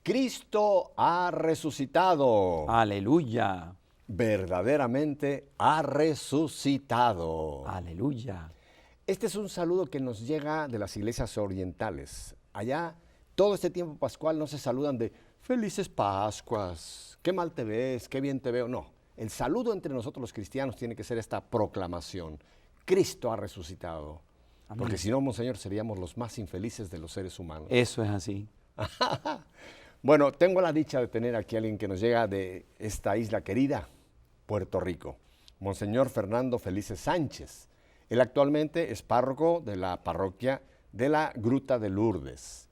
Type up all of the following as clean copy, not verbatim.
Cristo ha resucitado. Aleluya. Verdaderamente ha resucitado. Aleluya. Este es un saludo que nos llega de las iglesias orientales. Allá, todo este tiempo pascual no se saludan de felices Pascuas, qué mal te ves, qué bien te veo. No, el saludo entre nosotros los cristianos tiene que ser esta proclamación. Cristo ha resucitado. Amén. Porque si no, Monseñor, seríamos los más infelices de los seres humanos. Eso es así. Bueno, tengo la dicha de tener aquí a alguien que nos llega de esta isla querida, Puerto Rico, Monseñor Fernando Felices Sánchez. Él actualmente es párroco de la parroquia de la Gruta de Lourdes.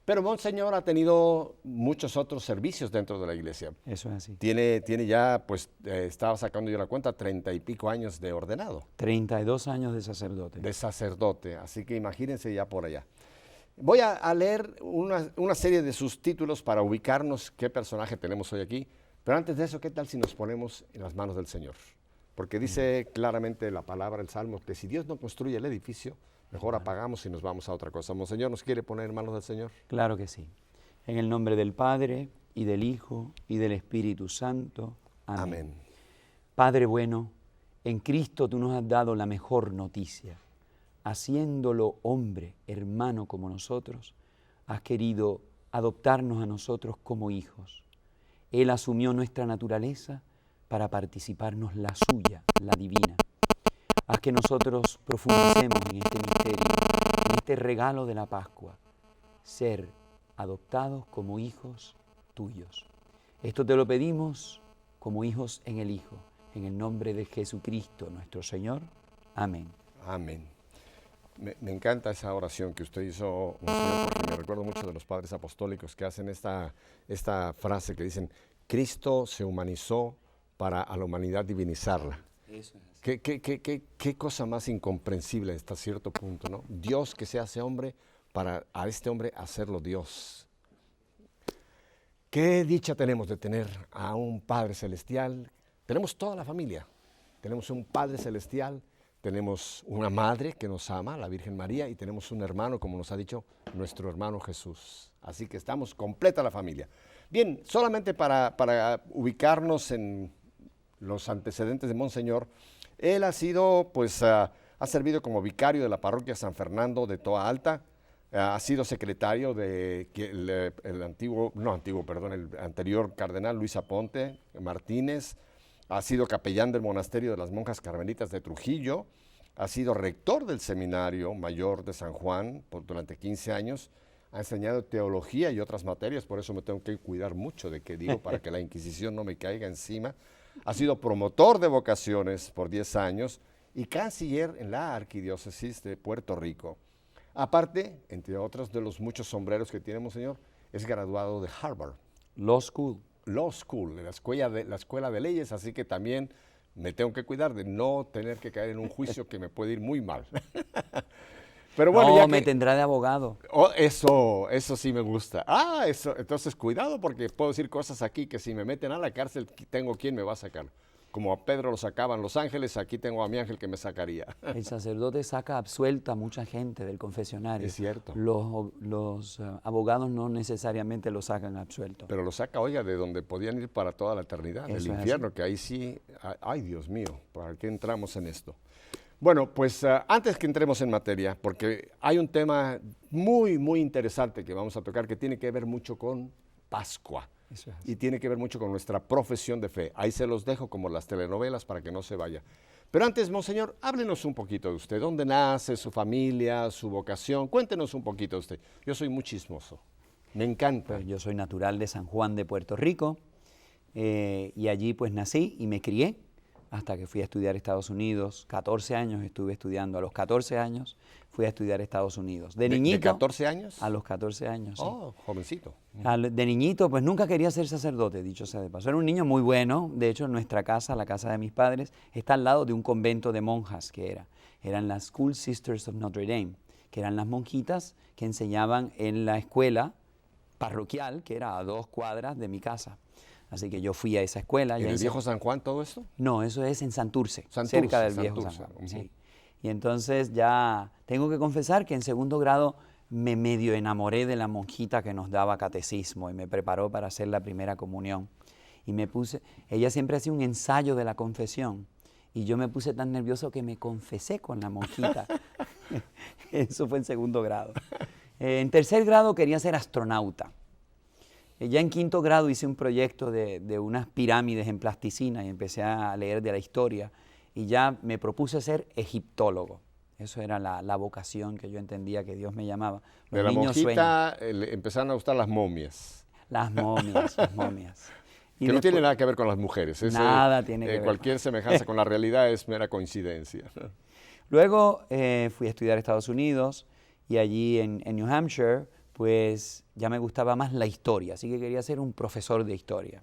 Pero Monseñor ha tenido muchos otros servicios dentro de la iglesia. Eso es así. Tiene ya, pues, estaba sacando yo la cuenta, 30 y pico años de ordenado. 32 años de sacerdote. De sacerdote, así que imagínense ya por allá. Voy a leer una serie de sus títulos para ubicarnos qué personaje tenemos hoy aquí, pero antes de eso, ¿qué tal si nos ponemos en las manos del Señor? Porque dice claramente la palabra, el Salmo, que si Dios no construye el edificio, mejor apagamos y nos vamos a otra cosa. Monseñor, ¿nos quiere poner en manos del Señor? Claro que sí. En el nombre del Padre, y del Hijo, y del Espíritu Santo. Amén. Amén. Padre bueno, en Cristo tú nos has dado la mejor noticia. Haciéndolo hombre, hermano como nosotros, has querido adoptarnos a nosotros como hijos. Él asumió nuestra naturaleza para participarnos la suya, la divina. Haz que nosotros profundicemos en este misterio, en este regalo de la Pascua, ser adoptados como hijos tuyos. Esto te lo pedimos como hijos en el Hijo, en el nombre de Jesucristo nuestro Señor. Amén. Amén. Me encanta esa oración que usted hizo, Monseñor, porque me recuerdo mucho de los padres apostólicos que hacen esta frase que dicen, Cristo se humanizó para a la humanidad divinizarla. Eso es así. ¿Qué cosa más incomprensible hasta cierto punto, ¿no? Dios que se hace hombre para a este hombre hacerlo Dios. Qué dicha tenemos de tener a un Padre Celestial. Tenemos toda la familia. Tenemos un Padre Celestial, tenemos una madre que nos ama, la Virgen María, y tenemos un hermano, como nos ha dicho, nuestro hermano Jesús. Así que estamos completa la familia. Bien, solamente para ubicarnos en los antecedentes de Monseñor, él ha sido, pues, ha servido como vicario de la parroquia San Fernando de Toa Alta, ha sido secretario de el anterior cardenal Luis Aponte Martínez, ha sido capellán del monasterio de las monjas carmelitas de Trujillo, ha sido rector del seminario mayor de San Juan durante 15 años, ha enseñado teología y otras materias, por eso me tengo que cuidar mucho de qué digo para que la Inquisición no me caiga encima. Ha sido promotor de vocaciones por 10 años y canciller en la Arquidiócesis de Puerto Rico. Aparte, entre otros de los muchos sombreros que tiene Monseñor, es graduado de Harvard. Law School. Law School, de la escuela de leyes, así que también me tengo que cuidar de no tener que caer en un juicio que me puede ir muy mal. Pero bueno, no, ya me tendrá de abogado. Oh, eso sí me gusta. Eso, entonces cuidado porque puedo decir cosas aquí que si me meten a la cárcel tengo quien me va a sacar. Como a Pedro lo sacaban los ángeles, aquí tengo a mi ángel que me sacaría. El sacerdote saca absuelta a mucha gente del confesionario. Es cierto. Los abogados no necesariamente lo sacan absuelto. Pero lo saca, oiga, de donde podían ir para toda la eternidad, del infierno, que ahí sí, ay Dios mío, ¿para qué entramos en esto? Bueno, pues antes que entremos en materia, porque hay un tema muy, muy interesante que vamos a tocar que tiene que ver mucho con Pascua. Eso es así. Y tiene que ver mucho con nuestra profesión de fe. Ahí se los dejo como las telenovelas para que no se vaya. Pero antes, Monseñor, háblenos un poquito de usted. ¿Dónde nace, su familia, su vocación? Cuéntenos un poquito de usted. Yo soy muy chismoso. Me encanta. Pues yo soy natural de San Juan de Puerto Rico y allí pues nací y me crié hasta que fui a estudiar a Estados Unidos. 14 años estuve estudiando. A los 14 años fui a estudiar a Estados Unidos. De niñito. ¿De 14 años? A los 14 años, sí. Oh, jovencito. De niñito, pues nunca quería ser sacerdote, dicho sea de paso. Era un niño muy bueno. De hecho, nuestra casa, la casa de mis padres, está al lado de un convento de monjas eran las School Sisters of Notre Dame, que eran las monjitas que enseñaban en la escuela parroquial, que era a 2 cuadras de mi casa. Así que yo fui a esa escuela. ¿En el viejo San Juan todo esto? No, eso es en Santurce, cerca del viejo San Juan. Sí. Y entonces ya tengo que confesar que en segundo grado me medio enamoré de la monjita que nos daba catecismo y me preparó para hacer la primera comunión. Y ella siempre hacía un ensayo de la confesión y yo me puse tan nervioso que me confesé con la monjita. Eso fue en segundo grado. En tercer grado quería ser astronauta. Ya en quinto grado hice un proyecto de unas pirámides en plasticina y empecé a leer de la historia y ya me propuse ser egiptólogo. Eso era la vocación que yo entendía que Dios me llamaba. De la monjita empezaron a gustar las momias. Las momias, las momias. Y que no tiene nada que ver con las mujeres. Nada tiene que ver. Cualquier semejanza con la realidad es mera coincidencia. Luego fui a estudiar a Estados Unidos y allí en New Hampshire, pues ya me gustaba más la historia, así que quería ser un profesor de historia.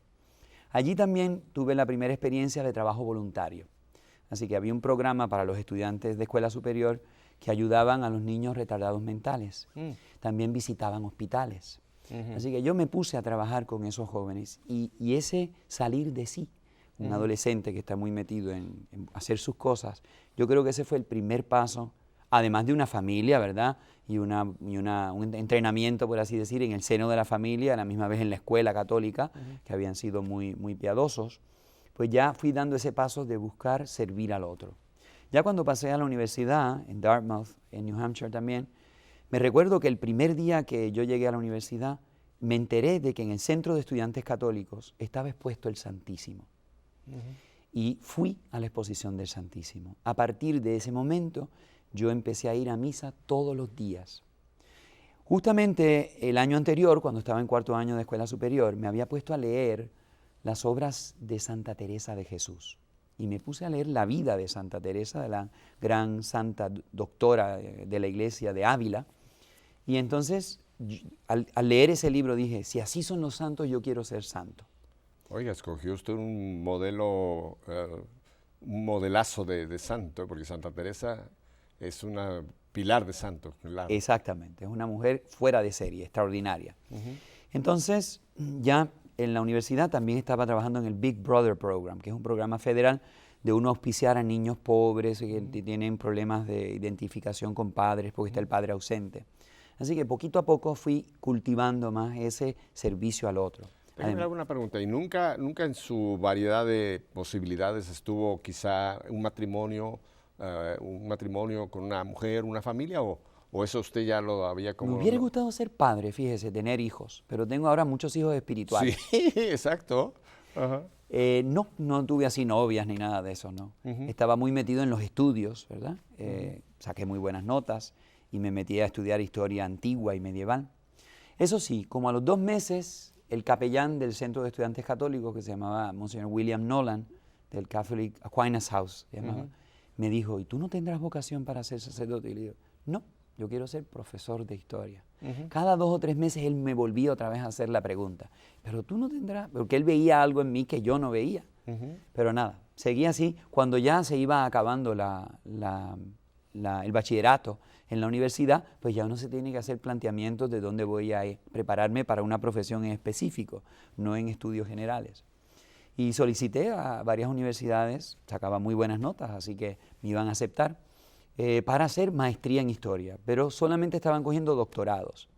Allí también tuve la primera experiencia de trabajo voluntario. Así que había un programa para los estudiantes de escuela superior que ayudaban a los niños retardados mentales. También visitaban hospitales. Así que yo me puse a trabajar con esos jóvenes y ese salir de sí, un adolescente que está muy metido en hacer sus cosas, yo creo que ese fue el primer paso, además de una familia, ¿verdad? Y un entrenamiento, por así decir, en el seno de la familia, a la misma vez en la escuela católica, que habían sido muy, muy piadosos. Pues ya fui dando ese paso de buscar servir al otro. Ya cuando pasé a la universidad, en Dartmouth, en New Hampshire también, me recuerdo que el primer día que yo llegué a la universidad, me enteré de que en el Centro de Estudiantes Católicos estaba expuesto el Santísimo. Y fui a la exposición del Santísimo. A partir de ese momento, yo empecé a ir a misa todos los días. Justamente el año anterior, cuando estaba en cuarto año de escuela superior, me había puesto a leer las obras de Santa Teresa de Jesús. Y me puse a leer la vida de Santa Teresa, de la gran santa doctora de la iglesia de Ávila. Y entonces, al leer ese libro dije, si así son los santos, yo quiero ser santo. Oiga, escogió usted un modelo, un modelazo de santo, porque Santa Teresa es una pilar de santo. Claro. Exactamente, es una mujer fuera de serie, extraordinaria. Entonces, ya en la universidad también estaba trabajando en el Big Brother Program, que es un programa federal de uno auspiciar a niños pobres que tienen problemas de identificación con padres porque está el padre ausente. Así que poquito a poco fui cultivando más ese servicio al otro. Déjame alguna pregunta. ¿Y nunca en su variedad de posibilidades estuvo quizá un matrimonio con una mujer, una familia, o eso usted ya lo había como... Me hubiera gustado ser padre, fíjese, tener hijos, pero tengo ahora muchos hijos espirituales. Sí, exacto. Ajá. No tuve así novias ni nada de eso, ¿no? Estaba muy metido en los estudios, ¿verdad? Saqué muy buenas notas y me metí a estudiar historia antigua y medieval. Eso sí, como a los 2 meses, el capellán del Centro de Estudiantes Católicos, que se llamaba Monseñor William Nolan, del Catholic Aquinas House, me dijo, ¿y tú no tendrás vocación para ser sacerdote? Y le digo, no, yo quiero ser profesor de historia. Cada 2 o 3 meses él me volvía otra vez a hacer la pregunta, pero tú no tendrás, porque él veía algo en mí que yo no veía. Pero nada, seguía así. Cuando ya se iba acabando el bachillerato en la universidad, pues ya uno se tiene que hacer planteamientos de dónde voy a prepararme para una profesión en específico, no en estudios generales. Y solicité a varias universidades, sacaba muy buenas notas, así que me iban a aceptar, para hacer maestría en historia, pero solamente estaban cogiendo doctorados.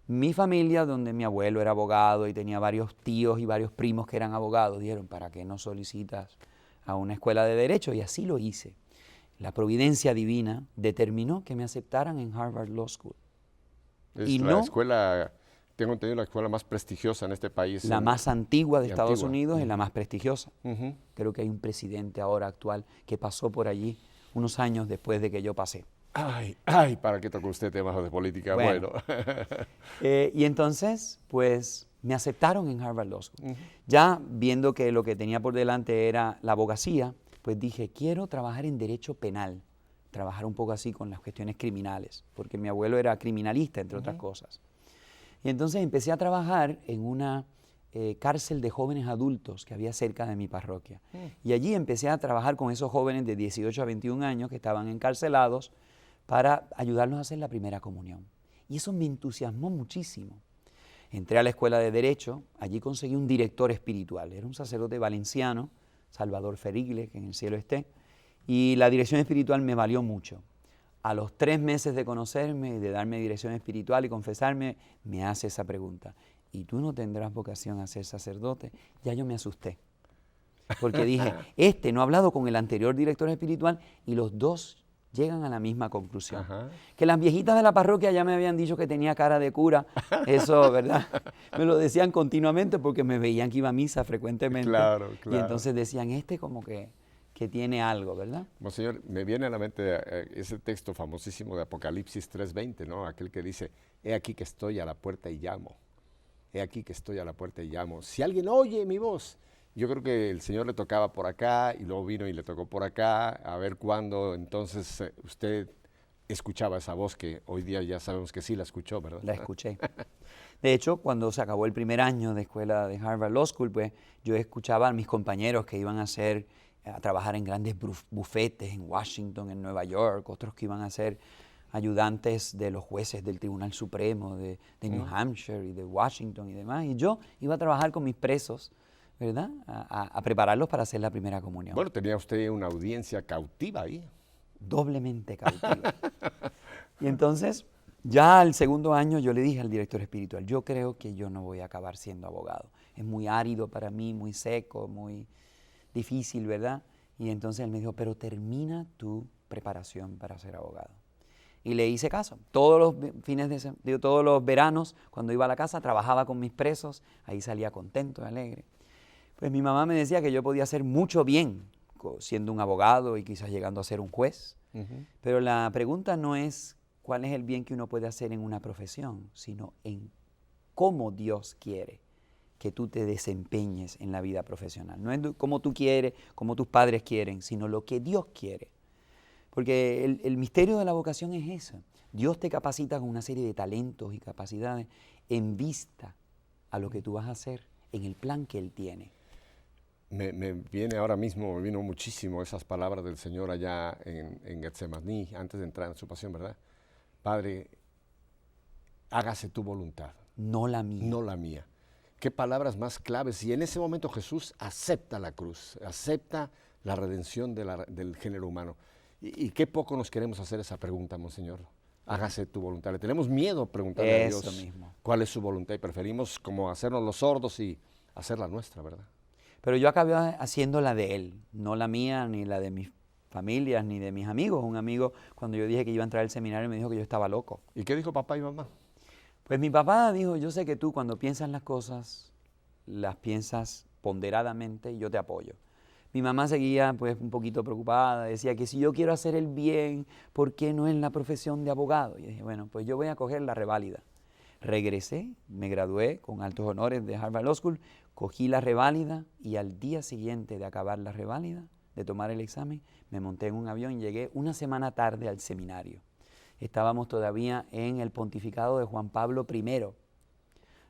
Mi familia, donde mi abuelo era abogado y tenía varios tíos y varios primos que eran abogados, dijeron, ¿para qué no solicitas a una escuela de derecho? Y así lo hice. La providencia divina determinó que me aceptaran en Harvard Law School. Es la escuela, tengo entendido, la escuela más prestigiosa en este país. La más antigua de Estados Unidos y la más prestigiosa. Creo que hay un presidente ahora actual que pasó por allí unos años después de que yo pasé. Ay, ¿para qué tocó usted temas de política? Bueno. Y entonces, pues, me aceptaron en Harvard Law School. Ya viendo que lo que tenía por delante era la abogacía, pues dije, quiero trabajar en derecho penal, trabajar un poco así con las cuestiones criminales, porque mi abuelo era criminalista, entre otras cosas. Y entonces empecé a trabajar en una cárcel de jóvenes adultos que había cerca de mi parroquia. Y allí empecé a trabajar con esos jóvenes de 18 a 21 años que estaban encarcelados para ayudarlos a hacer la primera comunión. Y eso me entusiasmó muchísimo. Entré a la escuela de Derecho, allí conseguí un director espiritual, era un sacerdote valenciano, Salvador Ferigle, que en el cielo esté, y la dirección espiritual me valió mucho. A los 3 meses de conocerme y de darme dirección espiritual y confesarme, me hace esa pregunta. ¿Y tú no tendrás vocación a ser sacerdote? Ya yo me asusté. Porque dije, no ha hablado con el anterior director espiritual y los dos llegan a la misma conclusión. Ajá. Que las viejitas de la parroquia ya me habían dicho que tenía cara de cura. Eso, ¿verdad? Me lo decían continuamente porque me veían que iba a misa frecuentemente. Claro, claro. Y entonces decían, como que tiene algo, ¿verdad? Monseñor, me viene a la mente ese texto famosísimo de Apocalipsis 3:20, ¿no? Aquel que dice, he aquí que estoy a la puerta y llamo. He aquí que estoy a la puerta y llamo. Si alguien oye mi voz. Yo creo que el Señor le tocaba por acá y luego vino y le tocó por acá, a ver cuándo entonces usted escuchaba esa voz que hoy día ya sabemos que sí la escuchó, ¿verdad? La escuché. De hecho, cuando se acabó el primer año de escuela de Harvard Law School, pues yo escuchaba a mis compañeros que iban a trabajar en grandes bufetes en Washington, en Nueva York, otros que iban a ser ayudantes de los jueces del Tribunal Supremo de New Hampshire y de Washington y demás. Y yo iba a trabajar con mis presos, ¿verdad? A prepararlos para hacer la primera comunión. Bueno, tenía usted una audiencia cautiva ahí. Doblemente cautiva. Y entonces, ya al segundo año yo le dije al director espiritual, yo creo que yo no voy a acabar siendo abogado. Es muy árido para mí, muy seco, muy difícil, ¿verdad? Y entonces él me dijo, pero termina tu preparación para ser abogado. Y le hice caso. Todos los veranos, cuando iba a la casa, trabajaba con mis presos, ahí salía contento, alegre. Pues mi mamá me decía que yo podía hacer mucho bien siendo un abogado y quizás llegando a ser un juez. Pero la pregunta no es cuál es el bien que uno puede hacer en una profesión, sino en cómo Dios quiere que tú te desempeñes en la vida profesional. No es como tú quieres, como tus padres quieren, sino lo que Dios quiere. Porque el misterio de la vocación es eso. Dios te capacita con una serie de talentos y capacidades en vista a lo que tú vas a hacer en el plan que Él tiene. Me viene ahora mismo, me vino muchísimo esas palabras del Señor allá en Getsemaní, antes de entrar en su pasión, ¿verdad? Padre, hágase tu voluntad. No la mía. No la mía. Qué palabras más claves. Y en ese momento Jesús acepta la cruz, acepta la redención del género humano. Y qué poco nos queremos hacer esa pregunta, Monseñor. Hágase tu voluntad. Le tenemos miedo a preguntarle a Dios mismo. Cuál es su voluntad y preferimos como hacernos los sordos y hacer la nuestra, ¿verdad? Pero yo acabé haciendo la de Él, no la mía, ni la de mis familias, ni de mis amigos. Un amigo, cuando yo dije que iba a entrar al seminario, me dijo que yo estaba loco. ¿Y qué dijo papá y mamá? Pues mi papá dijo, yo sé que tú cuando piensas las cosas, las piensas ponderadamente y yo te apoyo. Mi mamá seguía pues un poquito preocupada, decía que si yo quiero hacer el bien, ¿por qué no en la profesión de abogado? Y dije, bueno, pues yo voy a coger la reválida. Regresé, me gradué con altos honores de Harvard Law School, cogí la reválida y al día siguiente de acabar la reválida, de tomar el examen, me monté en un avión y llegué una semana tarde al seminario. Estábamos todavía en el pontificado de Juan Pablo I.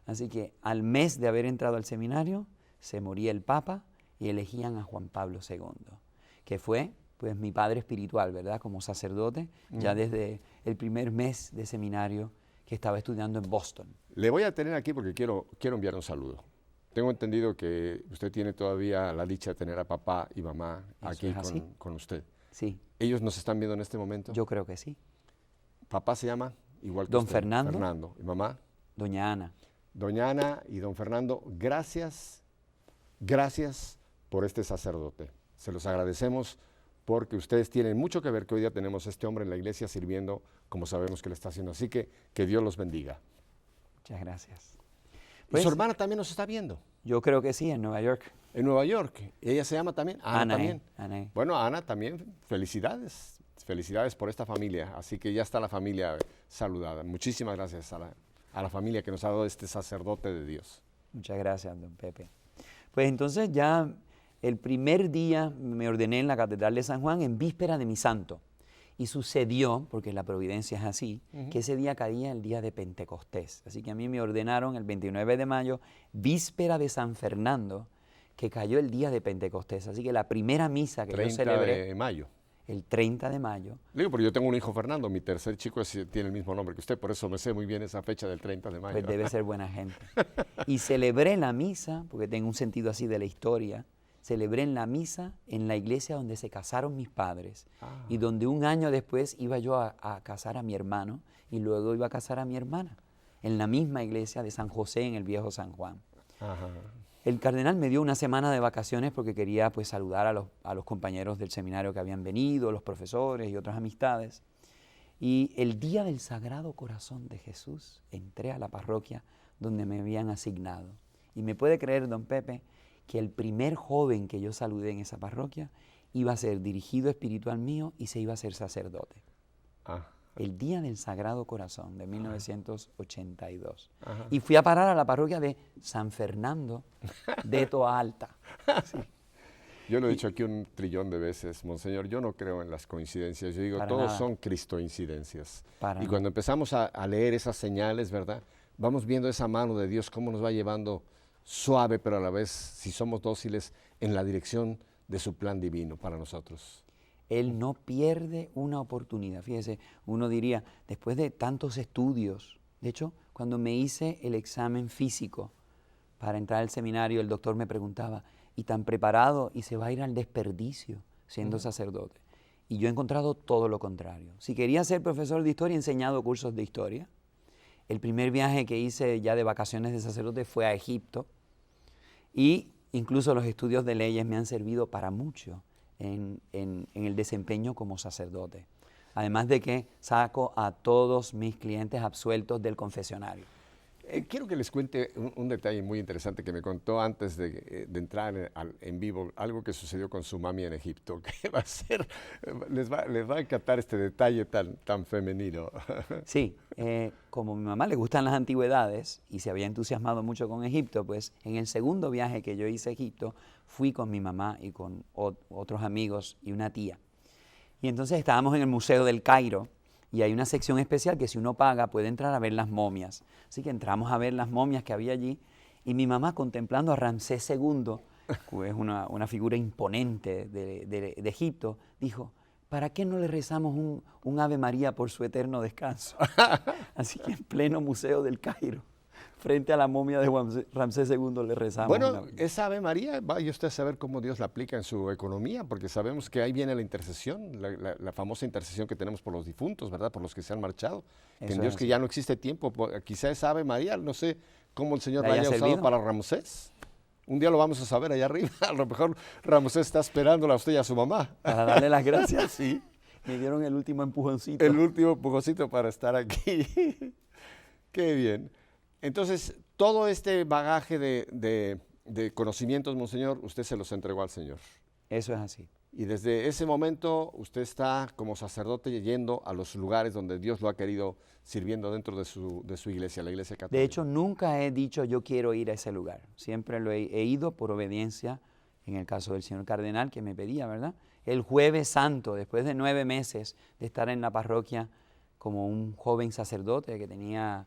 Así que al mes de haber entrado al seminario, se moría el Papa y elegían a Juan Pablo II, que fue pues mi padre espiritual, ¿verdad? Como sacerdote, ya desde el primer mes de seminario que estaba estudiando en Boston. Le voy a tener aquí porque quiero enviar un saludo. Tengo entendido que usted tiene todavía la dicha de tener a papá y mamá aquí con usted. Sí. ¿Ellos nos están viendo en este momento? Yo creo que sí. ¿Papá se llama igual que Don usted? Fernando. Fernando. ¿Y mamá? Doña Ana. Doña Ana y don Fernando, gracias por este sacerdote. Se los agradecemos porque ustedes tienen mucho que ver que hoy día tenemos a este hombre en la iglesia sirviendo como sabemos que le está haciendo. Así que Dios los bendiga. Muchas gracias. ¿Y su hermana también nos está viendo? Yo creo que sí, en Nueva York. En Nueva York. ¿Ella se llama también? Ana también. Ana. Bueno, Ana también, felicidades. Felicidades por esta familia. Así que ya está la familia saludada. Muchísimas gracias a la familia que nos ha dado este sacerdote de Dios. Muchas gracias, don Pepe. Pues entonces ya el primer día me ordené en la Catedral de San Juan en víspera de mi santo. Y sucedió, porque la providencia es así, que ese día caía el día de Pentecostés. Así que a mí me ordenaron el 29 de mayo, víspera de San Fernando, que cayó el día de Pentecostés. Así que la primera misa que yo celebré... 30 de mayo. El 30 de mayo. Digo, pero yo tengo un hijo Fernando, mi tercer chico tiene el mismo nombre que usted, por eso me sé muy bien esa fecha del 30 de mayo. Pues debe ser buena gente. Y celebré la misa, porque tengo un sentido así de la historia, celebré en la misa en la iglesia donde se casaron mis padres Ah. y donde un año después iba yo a casar a mi hermano y luego iba a casar a mi hermana, en la misma iglesia de San José en el Viejo San Juan. Ajá. El cardenal me dio una semana de vacaciones porque quería pues saludar a los compañeros del seminario que habían venido, los profesores y otras amistades. Y el día del Sagrado Corazón de Jesús entré a la parroquia donde me habían asignado. Y me puede creer, don Pepe, que el primer joven que yo saludé en esa parroquia iba a ser dirigido espiritual mío y se iba a ser sacerdote. Ah. El día del Sagrado Corazón de 1982. Ajá. Y fui a parar a la parroquia de San Fernando de Toa Alta. Sí. Yo lo he dicho aquí un trillón de veces, Monseñor, yo no creo en las coincidencias, yo digo, Para todos nada. son cristoincidencias. Para Y nada. cuando empezamos a leer esas señales, ¿verdad? Vamos viendo esa mano de Dios, cómo nos va llevando suave, pero a la vez, si somos dóciles, en la dirección de su plan divino para nosotros. Él no pierde una oportunidad. Fíjese, uno diría, después de tantos estudios, de hecho, cuando me hice el examen físico para entrar al seminario, el doctor me preguntaba, ¿y tan preparado? ¿Y se va a ir al desperdicio siendo sacerdote? Y yo he encontrado todo lo contrario. Si quería ser profesor de historia, he enseñado cursos de historia. El primer viaje que hice ya de vacaciones de sacerdote fue a Egipto. Y incluso los estudios de leyes me han servido para mucho en el desempeño como sacerdote. Además de que saco a todos mis clientes absueltos del confesionario. Quiero que les cuente un detalle muy interesante que me contó antes de entrar en vivo, algo que sucedió con su mami en Egipto, que va a ser, les va a encantar este detalle tan femenino. Sí, como a mi mamá le gustan las antigüedades y se había entusiasmado mucho con Egipto, pues en el segundo viaje que yo hice a Egipto, fui con mi mamá y con otros amigos y una tía. Y entonces estábamos en el Museo del Cairo y hay una sección especial que si uno paga puede entrar a ver las momias. Así que entramos a ver las momias que había allí y mi mamá contemplando a Ramsés II, que es una figura imponente de Egipto, dijo, ¿para qué no le rezamos un Ave María por su eterno descanso? Así que en pleno Museo del Cairo, frente a la momia de Ramsés II le rezamos. Bueno, esa Ave María, vaya usted a saber cómo Dios la aplica en su economía, porque sabemos que ahí viene la intercesión, la famosa intercesión que tenemos por los difuntos, ¿verdad? Por los que se han marchado. Que Eso en Dios es que así. ya no existe tiempo, quizá esa Ave María, no sé cómo el Señor ¿Le la haya haya usado servido? para Ramsés. Un día lo vamos a saber allá arriba. A lo mejor Ramsés está esperándola a usted y a su mamá. Para darle las gracias. Sí. Me dieron el último empujoncito. El último pujocito para estar aquí. Qué bien. Entonces, todo este bagaje de conocimientos, Monseñor, usted se los entregó al Señor. Eso es así. Y desde ese momento usted está como sacerdote yendo a los lugares donde Dios lo ha querido sirviendo dentro de su iglesia, la iglesia católica. De hecho, nunca he dicho yo quiero ir a ese lugar. Siempre lo he ido por obediencia, en el caso del señor cardenal que me pedía, ¿verdad? El Jueves Santo, después de 9 meses de estar en la parroquia como un joven sacerdote que tenía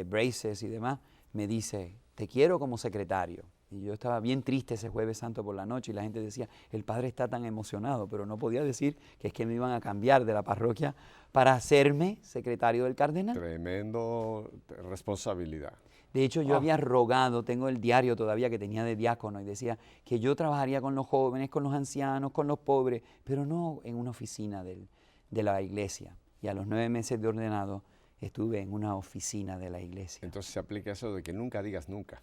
braces y demás, me dice, te quiero como secretario. Y yo estaba bien triste ese Jueves Santo por la noche y la gente decía, el padre está tan emocionado, pero no podía decir que es que me iban a cambiar de la parroquia para hacerme secretario del cardenal. Tremendo responsabilidad. De hecho, yo había rogado, tengo el diario todavía que tenía de diácono y decía que yo trabajaría con los jóvenes, con los ancianos, con los pobres, pero no en una oficina de la iglesia. Y a los 9 meses de ordenado estuve en una oficina de la iglesia. Entonces se aplica eso de que nunca digas nunca.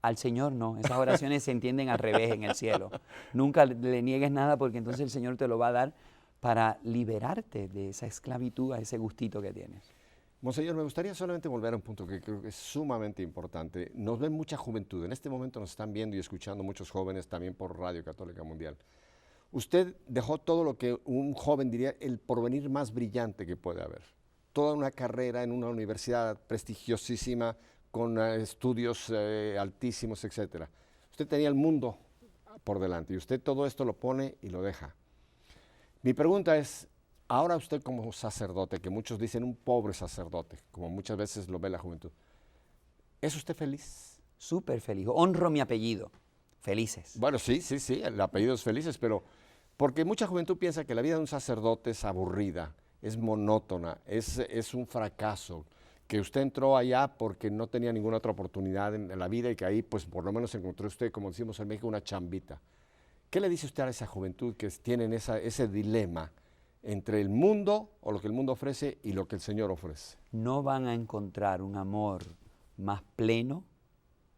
Al Señor no, esas oraciones se entienden al revés en el cielo. Nunca le niegues nada porque entonces el Señor te lo va a dar para liberarte de esa esclavitud, a ese gustito que tienes. Monseñor, me gustaría solamente volver a un punto que creo que es sumamente importante. Nos ven mucha juventud. En este momento nos están viendo y escuchando muchos jóvenes también por Radio Católica Mundial. Usted dejó todo lo que un joven diría el porvenir más brillante que puede haber. Toda una carrera en una universidad prestigiosísima, con estudios altísimos, etc. Usted tenía el mundo por delante y usted todo esto lo pone y lo deja. Mi pregunta es, ahora usted como sacerdote, que muchos dicen un pobre sacerdote, como muchas veces lo ve la juventud, ¿es usted feliz? Súper feliz. Honro mi apellido. Felices. Bueno, sí, el apellido es Felices, pero porque mucha juventud piensa que la vida de un sacerdote es aburrida, es monótona, es un fracaso, que usted entró allá porque no tenía ninguna otra oportunidad en la vida y que ahí pues por lo menos encontró usted, como decimos en México, una chambita. ¿Qué le dice usted a esa juventud que tienen ese dilema entre el mundo o lo que el mundo ofrece y lo que el Señor ofrece? No van a encontrar un amor más pleno,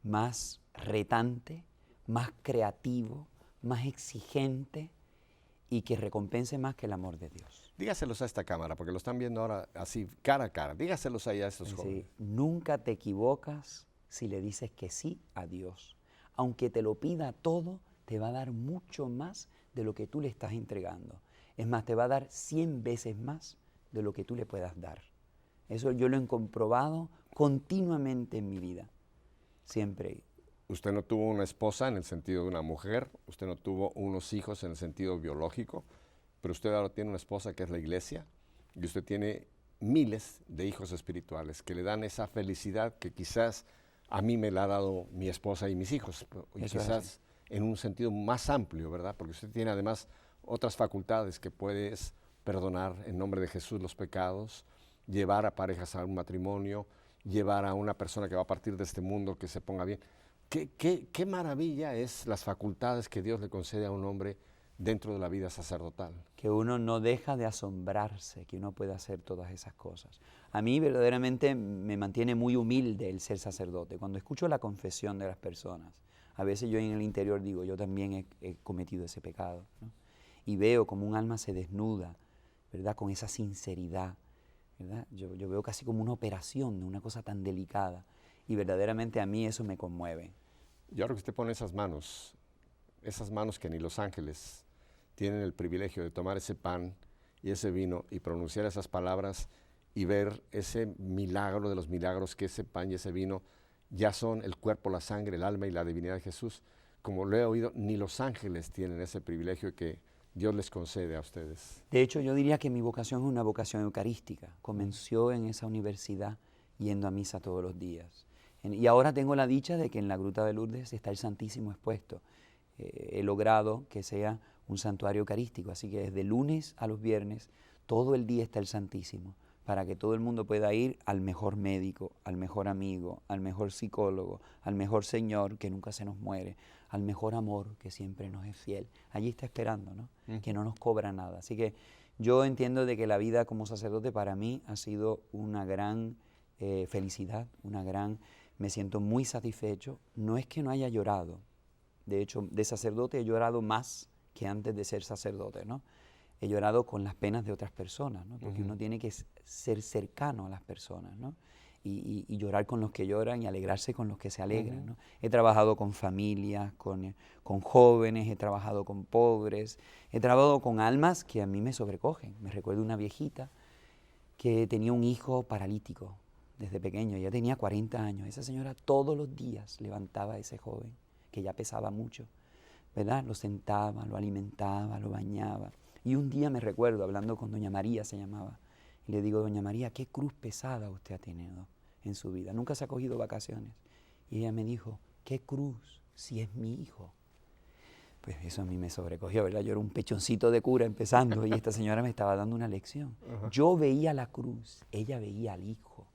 más retante, más creativo, más exigente y que recompense más que el amor de Dios. Dígaselos a esta cámara, porque lo están viendo ahora así, cara a cara. Dígaselos ahí a estos jóvenes. Nunca te equivocas si le dices que sí a Dios. Aunque te lo pida todo, te va a dar mucho más de lo que tú le estás entregando. Es más, te va a dar 100 veces más de lo que tú le puedas dar. Eso yo lo he comprobado continuamente en mi vida, siempre. Usted no tuvo una esposa en el sentido de una mujer, usted no tuvo unos hijos en el sentido biológico, pero usted ahora tiene una esposa que es la iglesia y usted tiene miles de hijos espirituales que le dan esa felicidad que quizás a mí me la ha dado mi esposa y mis hijos, y quizás en un sentido más amplio, ¿verdad? Porque usted tiene además otras facultades que puedes perdonar en nombre de Jesús los pecados, llevar a parejas a un matrimonio, llevar a una persona que va a partir de este mundo que se ponga bien. Qué maravilla es las facultades que Dios le concede a un hombre dentro de la vida sacerdotal. Que uno no deja de asombrarse que uno pueda hacer todas esas cosas. A mí verdaderamente me mantiene muy humilde el ser sacerdote. Cuando escucho la confesión de las personas, a veces yo en el interior digo, yo también he cometido ese pecado, ¿no? Y veo como un alma se desnuda, ¿verdad? Con esa sinceridad, ¿verdad? Yo veo casi como una operación, una cosa tan delicada. Y verdaderamente a mí eso me conmueve. Y ahora que usted pone esas manos que ni los ángeles tienen el privilegio de tomar ese pan y ese vino y pronunciar esas palabras y ver ese milagro de los milagros que ese pan y ese vino ya son el cuerpo, la sangre, el alma y la divinidad de Jesús. Como lo he oído, ni los ángeles tienen ese privilegio que Dios les concede a ustedes. De hecho, yo diría que mi vocación es una vocación eucarística. Comenzó en esa universidad yendo a misa todos los días. Y ahora tengo la dicha de que en la Gruta de Lourdes está el Santísimo expuesto. He logrado que sea un santuario eucarístico, así que desde lunes a los viernes todo el día está el Santísimo, para que todo el mundo pueda ir al mejor médico, al mejor amigo, al mejor psicólogo, al mejor Señor que nunca se nos muere, al mejor amor que siempre nos es fiel. Allí está esperando, ¿no? Que no nos cobra nada. Así que yo entiendo de que la vida como sacerdote para mí ha sido una gran felicidad, me siento muy satisfecho. No es que no haya llorado, de hecho de sacerdote he llorado más que antes de ser sacerdote, ¿no? He llorado con las penas de otras personas, ¿no? Porque uno tiene que ser cercano a las personas, ¿no? Y llorar con los que lloran y alegrarse con los que se alegran, ¿no? He trabajado con familias, con jóvenes, he trabajado con pobres, he trabajado con almas que a mí me sobrecogen. Me recuerdo una viejita que tenía un hijo paralítico desde pequeño, ella tenía 40 años. Esa señora todos los días levantaba a ese joven, que ya pesaba mucho, ¿verdad? Lo sentaba, lo alimentaba, lo bañaba. Y un día me recuerdo, hablando con doña María, se llamaba, y le digo, doña María, ¿qué cruz pesada usted ha tenido en su vida? Nunca se ha cogido vacaciones. Y ella me dijo, ¿qué cruz si es mi hijo? Pues eso a mí me sobrecogió, ¿verdad? Yo era un pechoncito de cura empezando y esta señora me estaba dando una lección. Yo veía la cruz, ella veía al hijo.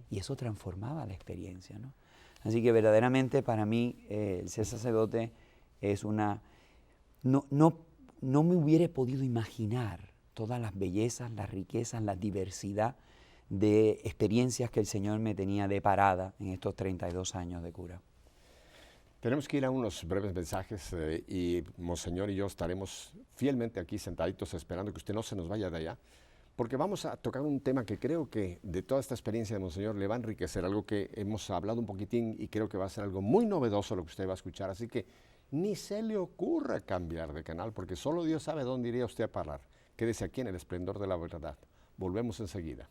Y eso transformaba la experiencia, ¿no? Así que verdaderamente para mí el ser sacerdote es una... No me hubiera podido imaginar todas las bellezas, las riquezas, la diversidad de experiencias que el Señor me tenía deparada en estos 32 años de cura. Tenemos que ir a unos breves mensajes y Monseñor y yo estaremos fielmente aquí sentaditos esperando que usted no se nos vaya de allá, porque vamos a tocar un tema que creo que de toda esta experiencia de Monseñor le va a enriquecer, algo que hemos hablado un poquitín y creo que va a ser algo muy novedoso lo que usted va a escuchar, así que ni se le ocurra cambiar de canal, porque solo Dios sabe dónde iría usted a parar. Quédese aquí en el esplendor de la verdad. Volvemos enseguida.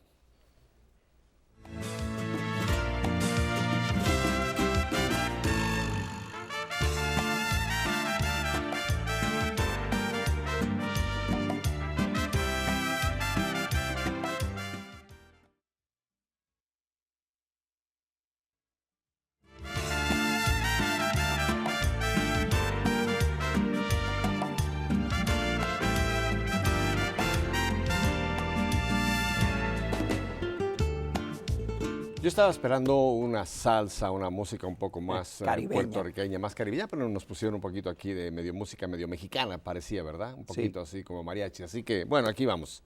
Yo estaba esperando una salsa, una música un poco más caribeña. puertorriqueña, más caribeña, pero nos pusieron un poquito aquí de medio música, medio mexicana, parecía, ¿verdad? Un poquito así como mariachi. Así que, bueno, aquí vamos.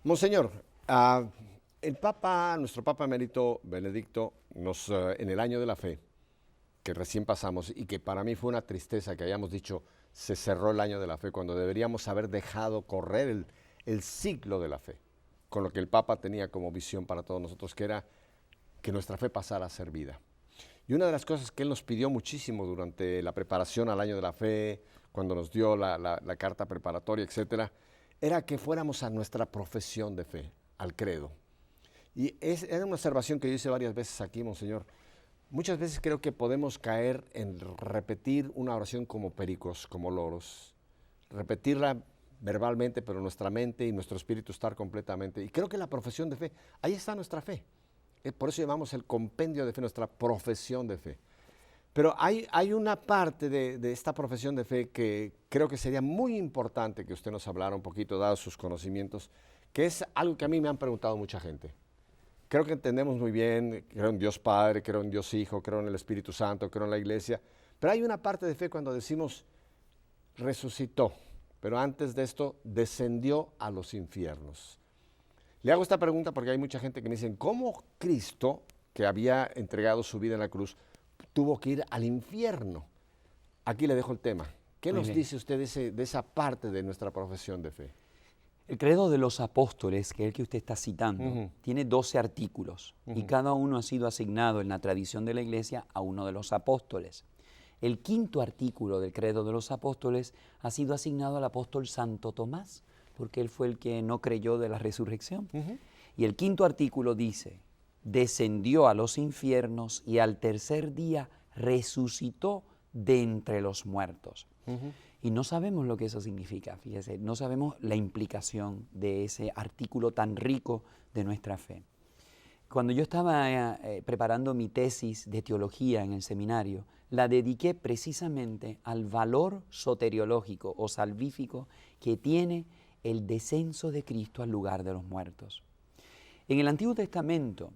Monseñor, el Papa, nuestro Papa Emérito Benedicto, en el año de la fe, que recién pasamos, y que para mí fue una tristeza que hayamos dicho, se cerró el año de la fe, cuando deberíamos haber dejado correr el ciclo de la fe, con lo que el Papa tenía como visión para todos nosotros, que era que nuestra fe pasara a ser vida. Y una de las cosas que él nos pidió muchísimo durante la preparación al año de la fe, cuando nos dio la carta preparatoria, etcétera, era que fuéramos a nuestra profesión de fe, al credo. Y era una observación que yo hice varias veces aquí, Monseñor. Muchas veces creo que podemos caer en repetir una oración como pericos, como loros, repetirla verbalmente, pero nuestra mente y nuestro espíritu estar completamente. Y creo que la profesión de fe, ahí está nuestra fe. Por eso llamamos el compendio de fe, nuestra profesión de fe. Pero hay una parte de esta profesión de fe que creo que sería muy importante que usted nos hablara un poquito, dados sus conocimientos, que es algo que a mí me han preguntado mucha gente. Creo que entendemos muy bien, creo en Dios Padre, creo en Dios Hijo, creo en el Espíritu Santo, creo en la Iglesia, pero hay una parte de fe cuando decimos resucitó, pero antes de esto descendió a los infiernos. Le hago esta pregunta porque hay mucha gente que me dice, ¿cómo Cristo, que había entregado su vida en la cruz, tuvo que ir al infierno? Aquí le dejo el tema. ¿Qué nos dice usted de esa parte de nuestra profesión de fe? El credo de los apóstoles, que es el que usted está citando, tiene 12 artículos y cada uno ha sido asignado en la tradición de la Iglesia a uno de los apóstoles. El quinto artículo del credo de los apóstoles ha sido asignado al apóstol Santo Tomás, porque él fue el que no creyó de la resurrección. Y el quinto artículo dice, descendió a los infiernos y al tercer día resucitó de entre los muertos. Y no sabemos lo que eso significa, fíjese, no sabemos la implicación de ese artículo tan rico de nuestra fe. Cuando yo estaba preparando mi tesis de teología en el seminario, la dediqué precisamente al valor soteriológico o salvífico que tiene el descenso de Cristo al lugar de los muertos. En el Antiguo Testamento,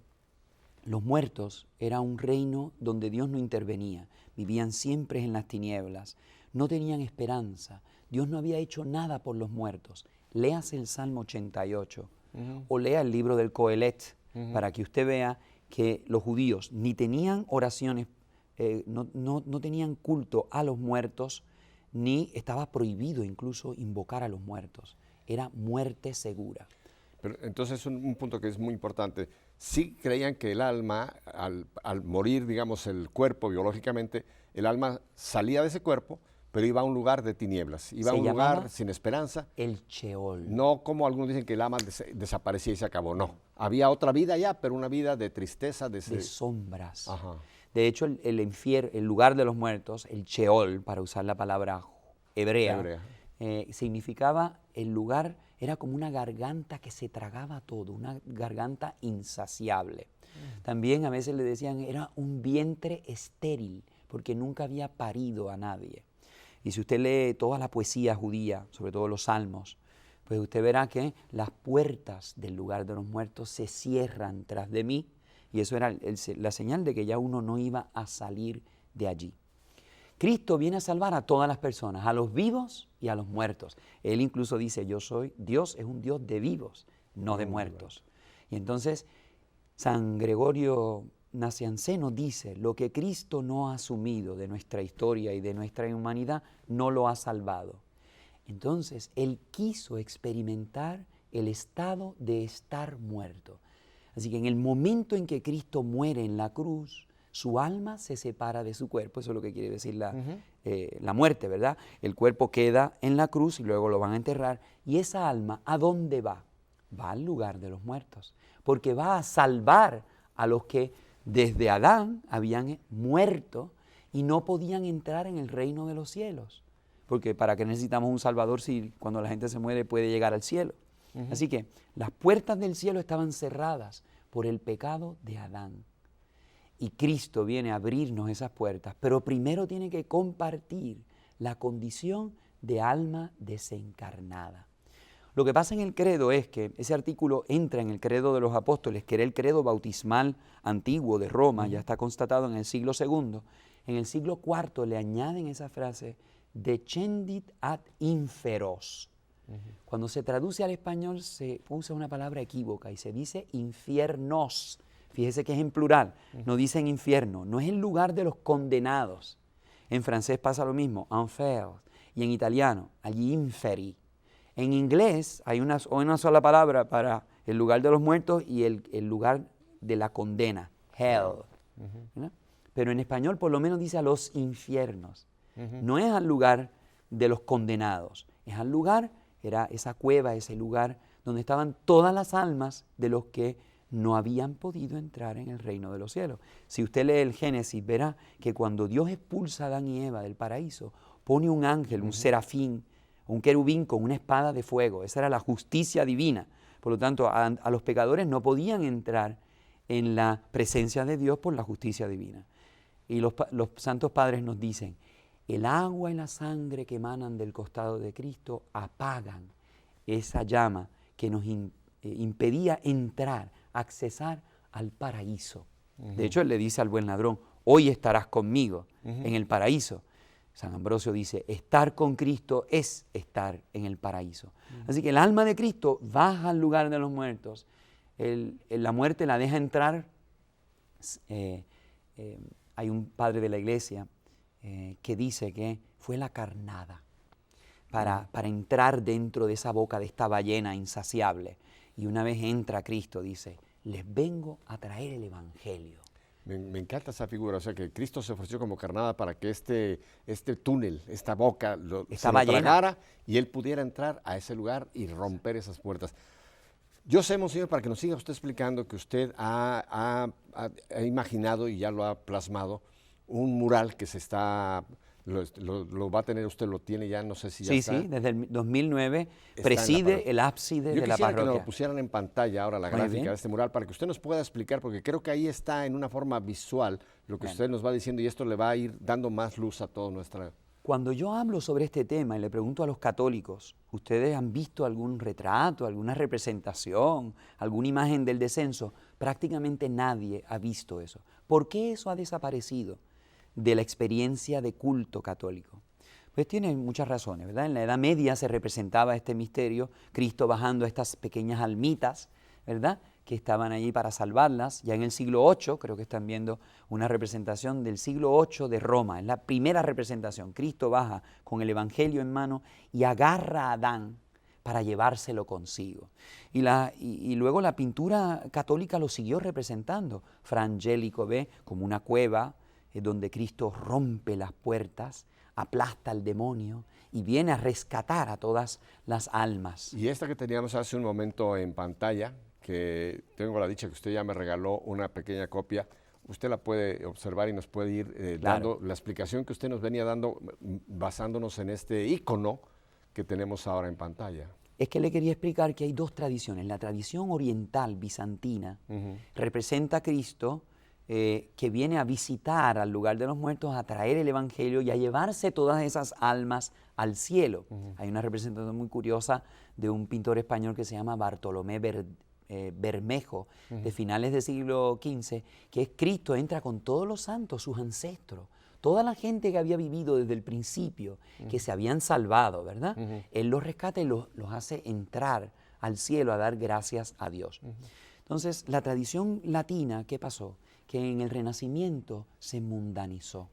los muertos era un reino donde Dios no intervenía, vivían siempre en las tinieblas, no tenían esperanza, Dios no había hecho nada por los muertos. Léase el Salmo 88 o lea el libro del Coelet para que usted vea que los judíos ni tenían oraciones, no tenían culto a los muertos, ni estaba prohibido incluso invocar a los muertos. Era muerte segura. Pero entonces un punto que es muy importante. Sí creían que el alma, al morir, digamos, el cuerpo biológicamente, el alma salía de ese cuerpo, pero iba a un lugar de tinieblas, iba a un lugar sin esperanza. El Sheol. No como algunos dicen que el alma desaparecía y se acabó, no. Había otra vida allá, pero una vida de tristeza, de sombras. Ajá. De hecho, el lugar de los muertos, el Sheol, para usar la palabra hebrea. Significaba el lugar, era como una garganta que se tragaba todo, una garganta insaciable. También a veces le decían, era un vientre estéril, porque nunca había parido a nadie. Y si usted lee toda la poesía judía, sobre todo los salmos, pues usted verá que las puertas del lugar de los muertos se cierran tras de mí, y eso era la señal de que ya uno no iba a salir de allí. Cristo viene a salvar a todas las personas, a los vivos y a los muertos. Él incluso dice, Dios es un Dios de vivos, no de muertos. Y entonces San Gregorio Nacianceno dice, lo que Cristo no ha asumido de nuestra historia y de nuestra humanidad, no lo ha salvado. Entonces, Él quiso experimentar el estado de estar muerto. Así que en el momento en que Cristo muere en la cruz, su alma se separa de su cuerpo, eso es lo que quiere decir la muerte, ¿verdad? El cuerpo queda en la cruz y luego lo van a enterrar. Y esa alma, ¿a dónde va? Va al lugar de los muertos, porque va a salvar a los que desde Adán habían muerto y no podían entrar en el reino de los cielos. Porque ¿para qué necesitamos un Salvador si cuando la gente se muere puede llegar al cielo? Así que las puertas del cielo estaban cerradas por el pecado de Adán. Y Cristo viene a abrirnos esas puertas, pero primero tiene que compartir la condición de alma desencarnada. Lo que pasa en el credo es que ese artículo entra en el credo de los apóstoles, que era el credo bautismal antiguo de Roma, ya está constatado en el siglo II. En el siglo IV le añaden esa frase, decendit ad inferos. Cuando se traduce al español se usa una palabra equívoca y se dice infiernos. Fíjese que es en plural, no dicen infierno, no es el lugar de los condenados. En francés pasa lo mismo, enfer, y en italiano, agli inferi. En inglés hay una sola palabra para el lugar de los muertos y el lugar de la condena, hell. ¿No? Pero en español por lo menos dice a los infiernos. No es al lugar de los condenados, es al lugar, era esa cueva, ese lugar donde estaban todas las almas de los que no habían podido entrar en el reino de los cielos. Si usted lee el Génesis, verá que cuando Dios expulsa a Adán y Eva del paraíso, pone un ángel, un serafín, un querubín con una espada de fuego. Esa era la justicia divina. Por lo tanto, a los pecadores no podían entrar en la presencia de Dios por la justicia divina. Y los santos padres nos dicen, el agua y la sangre que emanan del costado de Cristo apagan esa llama que nos impedía entrar, accesar al paraíso. De hecho, él le dice al buen ladrón, hoy estarás conmigo en el paraíso. San Ambrosio dice, estar con Cristo es estar en el paraíso. Así que el alma de Cristo baja al lugar de los muertos. La muerte la deja entrar. Hay un padre de la iglesia que dice que fue la carnada para entrar dentro de esa boca de esta ballena insaciable. Y una vez entra Cristo, dice, les vengo a traer el Evangelio. Me encanta esa figura, o sea que Cristo se ofreció como carnada para que este túnel, esta boca, se lo tragara y él pudiera entrar a ese lugar y romper esas puertas. Yo sé, monseñor, para que nos siga usted explicando que usted ha imaginado y ya lo ha plasmado un mural que se está, lo va a tener usted, lo tiene ya, no sé si ya está. Sí, desde el 2009 preside el ábside de la parroquia. Yo quisiera que nos lo pusieran en pantalla ahora la gráfica de este mural para que usted nos pueda explicar, porque creo que ahí está en una forma visual lo que usted nos va diciendo y esto le va a ir dando más luz a toda nuestra... Cuando yo hablo sobre este tema y le pregunto a los católicos, ¿ustedes han visto algún retrato, alguna representación, alguna imagen del descenso? Prácticamente nadie ha visto eso. ¿Por qué eso ha desaparecido de la experiencia de culto católico? Pues tiene muchas razones, ¿verdad? En la Edad Media se representaba este misterio, Cristo bajando a estas pequeñas almitas, ¿verdad?, que estaban allí para salvarlas. Ya en el siglo VIII, creo que están viendo una representación del siglo VIII de Roma, es la primera representación. Cristo baja con el Evangelio en mano y agarra a Adán para llevárselo consigo. Y luego la pintura católica lo siguió representando. Fra Angelico ve como una cueva donde Cristo rompe las puertas, aplasta al demonio y viene a rescatar a todas las almas. Y esta que teníamos hace un momento en pantalla, que tengo la dicha que usted ya me regaló una pequeña copia, usted la puede observar y nos puede ir dando la explicación que usted nos venía dando basándonos en este ícono que tenemos ahora en pantalla. Es que le quería explicar que hay dos tradiciones. La tradición oriental bizantina representa a Cristo que viene a visitar al lugar de los muertos, a traer el Evangelio y a llevarse todas esas almas al cielo. Hay una representación muy curiosa de un pintor español que se llama Bartolomé Bermejo, de finales del siglo XV, que es Cristo entra con todos los santos, sus ancestros, toda la gente que había vivido desde el principio, que se habían salvado, ¿verdad? Él los rescata y los hace entrar al cielo a dar gracias a Dios. Entonces, la tradición latina, ¿qué pasó? Que en el Renacimiento se mundanizó.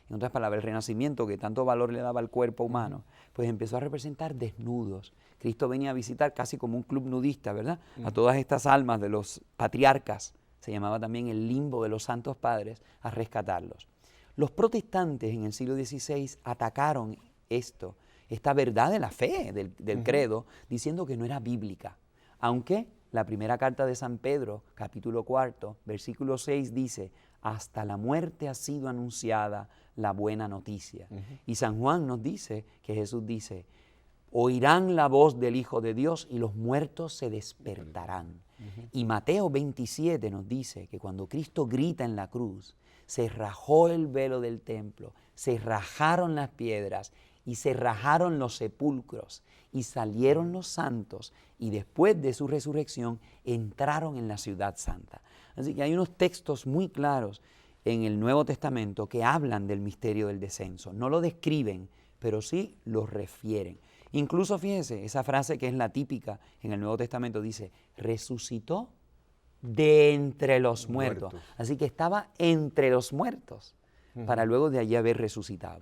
En otras palabras, el Renacimiento, que tanto valor le daba al cuerpo humano, pues empezó a representar desnudos. Cristo venía a visitar casi como un club nudista, ¿verdad? A todas estas almas de los patriarcas, se llamaba también el limbo de los santos padres, a rescatarlos. Los protestantes en el siglo XVI atacaron esta verdad de la fe, del credo, diciendo que no era bíblica. Aunque la primera carta de San Pedro, capítulo 4, versículo 6, dice, hasta la muerte ha sido anunciada la buena noticia. Y San Juan nos dice que Jesús dice, oirán la voz del Hijo de Dios y los muertos se despertarán. Y Mateo 27 nos dice que cuando Cristo grita en la cruz, se rajó el velo del templo, se rajaron las piedras y se rajaron los sepulcros y salieron los santos y después de su resurrección entraron en la ciudad santa. Así que hay unos textos muy claros en el Nuevo Testamento que hablan del misterio del descenso. No lo describen, pero sí lo refieren. Incluso fíjese, esa frase que es la típica en el Nuevo Testamento dice, resucitó de entre los muertos. Así que estaba entre los muertos para luego de allí haber resucitado.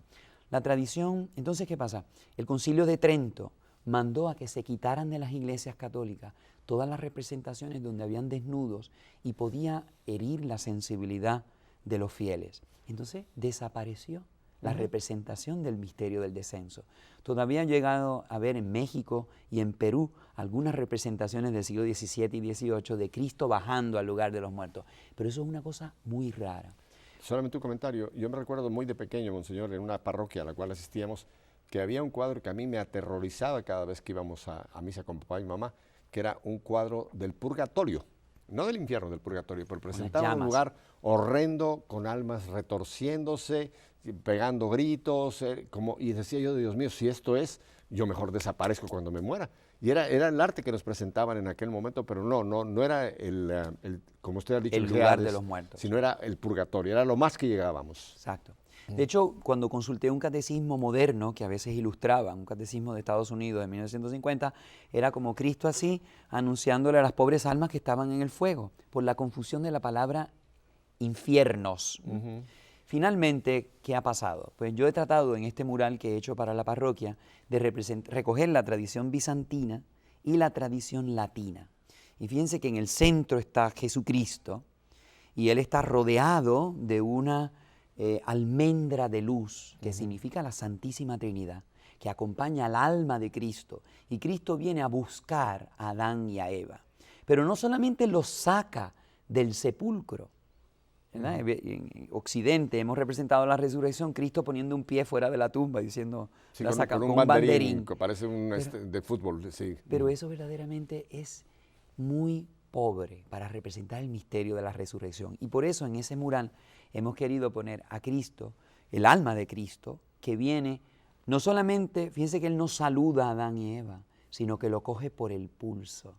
La tradición, entonces, ¿qué pasa? El Concilio de Trento mandó a que se quitaran de las iglesias católicas todas las representaciones donde habían desnudos y podía herir la sensibilidad de los fieles. Entonces desapareció la representación del misterio del descenso. Todavía han llegado a ver en México y en Perú algunas representaciones del siglo XVII y XVIII de Cristo bajando al lugar de los muertos, pero eso es una cosa muy rara. Solamente un comentario. Yo me recuerdo muy de pequeño, monseñor, en una parroquia a la cual asistíamos, que había un cuadro que a mí me aterrorizaba cada vez que íbamos a misa con papá y mamá, que era un cuadro del purgatorio, no del infierno, del purgatorio, pero presentaba un lugar horrendo, con almas retorciéndose, pegando gritos, y decía yo, Dios mío, si esto es, yo mejor desaparezco cuando me muera. Y era el arte que nos presentaban en aquel momento, pero no era como usted ha dicho, el lugar de los muertos, sino era el purgatorio, era lo más que llegábamos. Exacto. De hecho, cuando consulté un catecismo moderno, que a veces ilustraba, un catecismo de Estados Unidos de 1950, era como Cristo así, anunciándole a las pobres almas que estaban en el fuego, por la confusión de la palabra infiernos. Finalmente, ¿qué ha pasado? Pues yo he tratado en este mural que he hecho para la parroquia de recoger la tradición bizantina y la tradición latina. Y fíjense que en el centro está Jesucristo y Él está rodeado de una almendra de luz, que significa la Santísima Trinidad, que acompaña al alma de Cristo. Y Cristo viene a buscar a Adán y a Eva. Pero no solamente los saca del sepulcro. En Occidente hemos representado la resurrección, Cristo poniendo un pie fuera de la tumba, diciendo, sí, la saca con un banderín. Que parece un de fútbol. Sí. Pero eso verdaderamente es muy pobre para representar el misterio de la resurrección. Y por eso en ese mural hemos querido poner a Cristo, el alma de Cristo, que viene, no solamente, fíjense que Él no saluda a Adán y Eva, sino que lo coge por el pulso,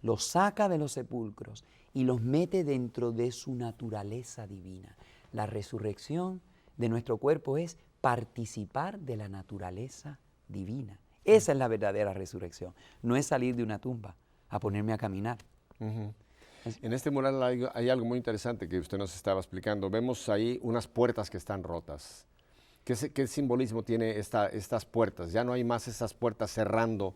los saca de los sepulcros y los mete dentro de su naturaleza divina. La resurrección de nuestro cuerpo es participar de la naturaleza divina. Esa es la verdadera resurrección, no es salir de una tumba a ponerme a caminar. En este mural hay algo muy interesante que usted nos estaba explicando. Vemos ahí unas puertas que están rotas. ¿Qué simbolismo tiene estas puertas? Ya no hay más esas puertas cerrando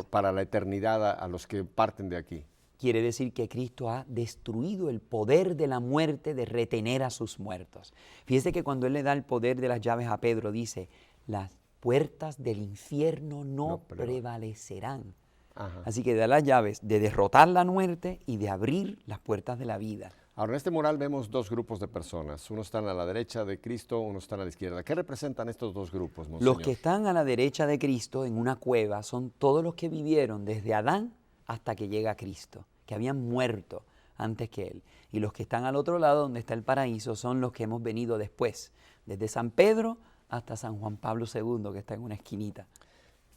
para la eternidad a los que parten de aquí. Quiere decir que Cristo ha destruido el poder de la muerte de retener a sus muertos. Fíjese que cuando Él le da el poder de las llaves a Pedro, dice, las puertas del infierno no prevalecerán. Ajá. Así que da las llaves de derrotar la muerte y de abrir las puertas de la vida. Ahora, en este mural vemos dos grupos de personas. Unos están a la derecha de Cristo, unos están a la izquierda. ¿Qué representan estos dos grupos, monseñor? Los que están a la derecha de Cristo en una cueva son todos los que vivieron desde Adán hasta que llega Cristo, que habían muerto antes que Él. Y los que están al otro lado, donde está el paraíso, son los que hemos venido después, desde San Pedro hasta San Juan Pablo II, que está en una esquinita.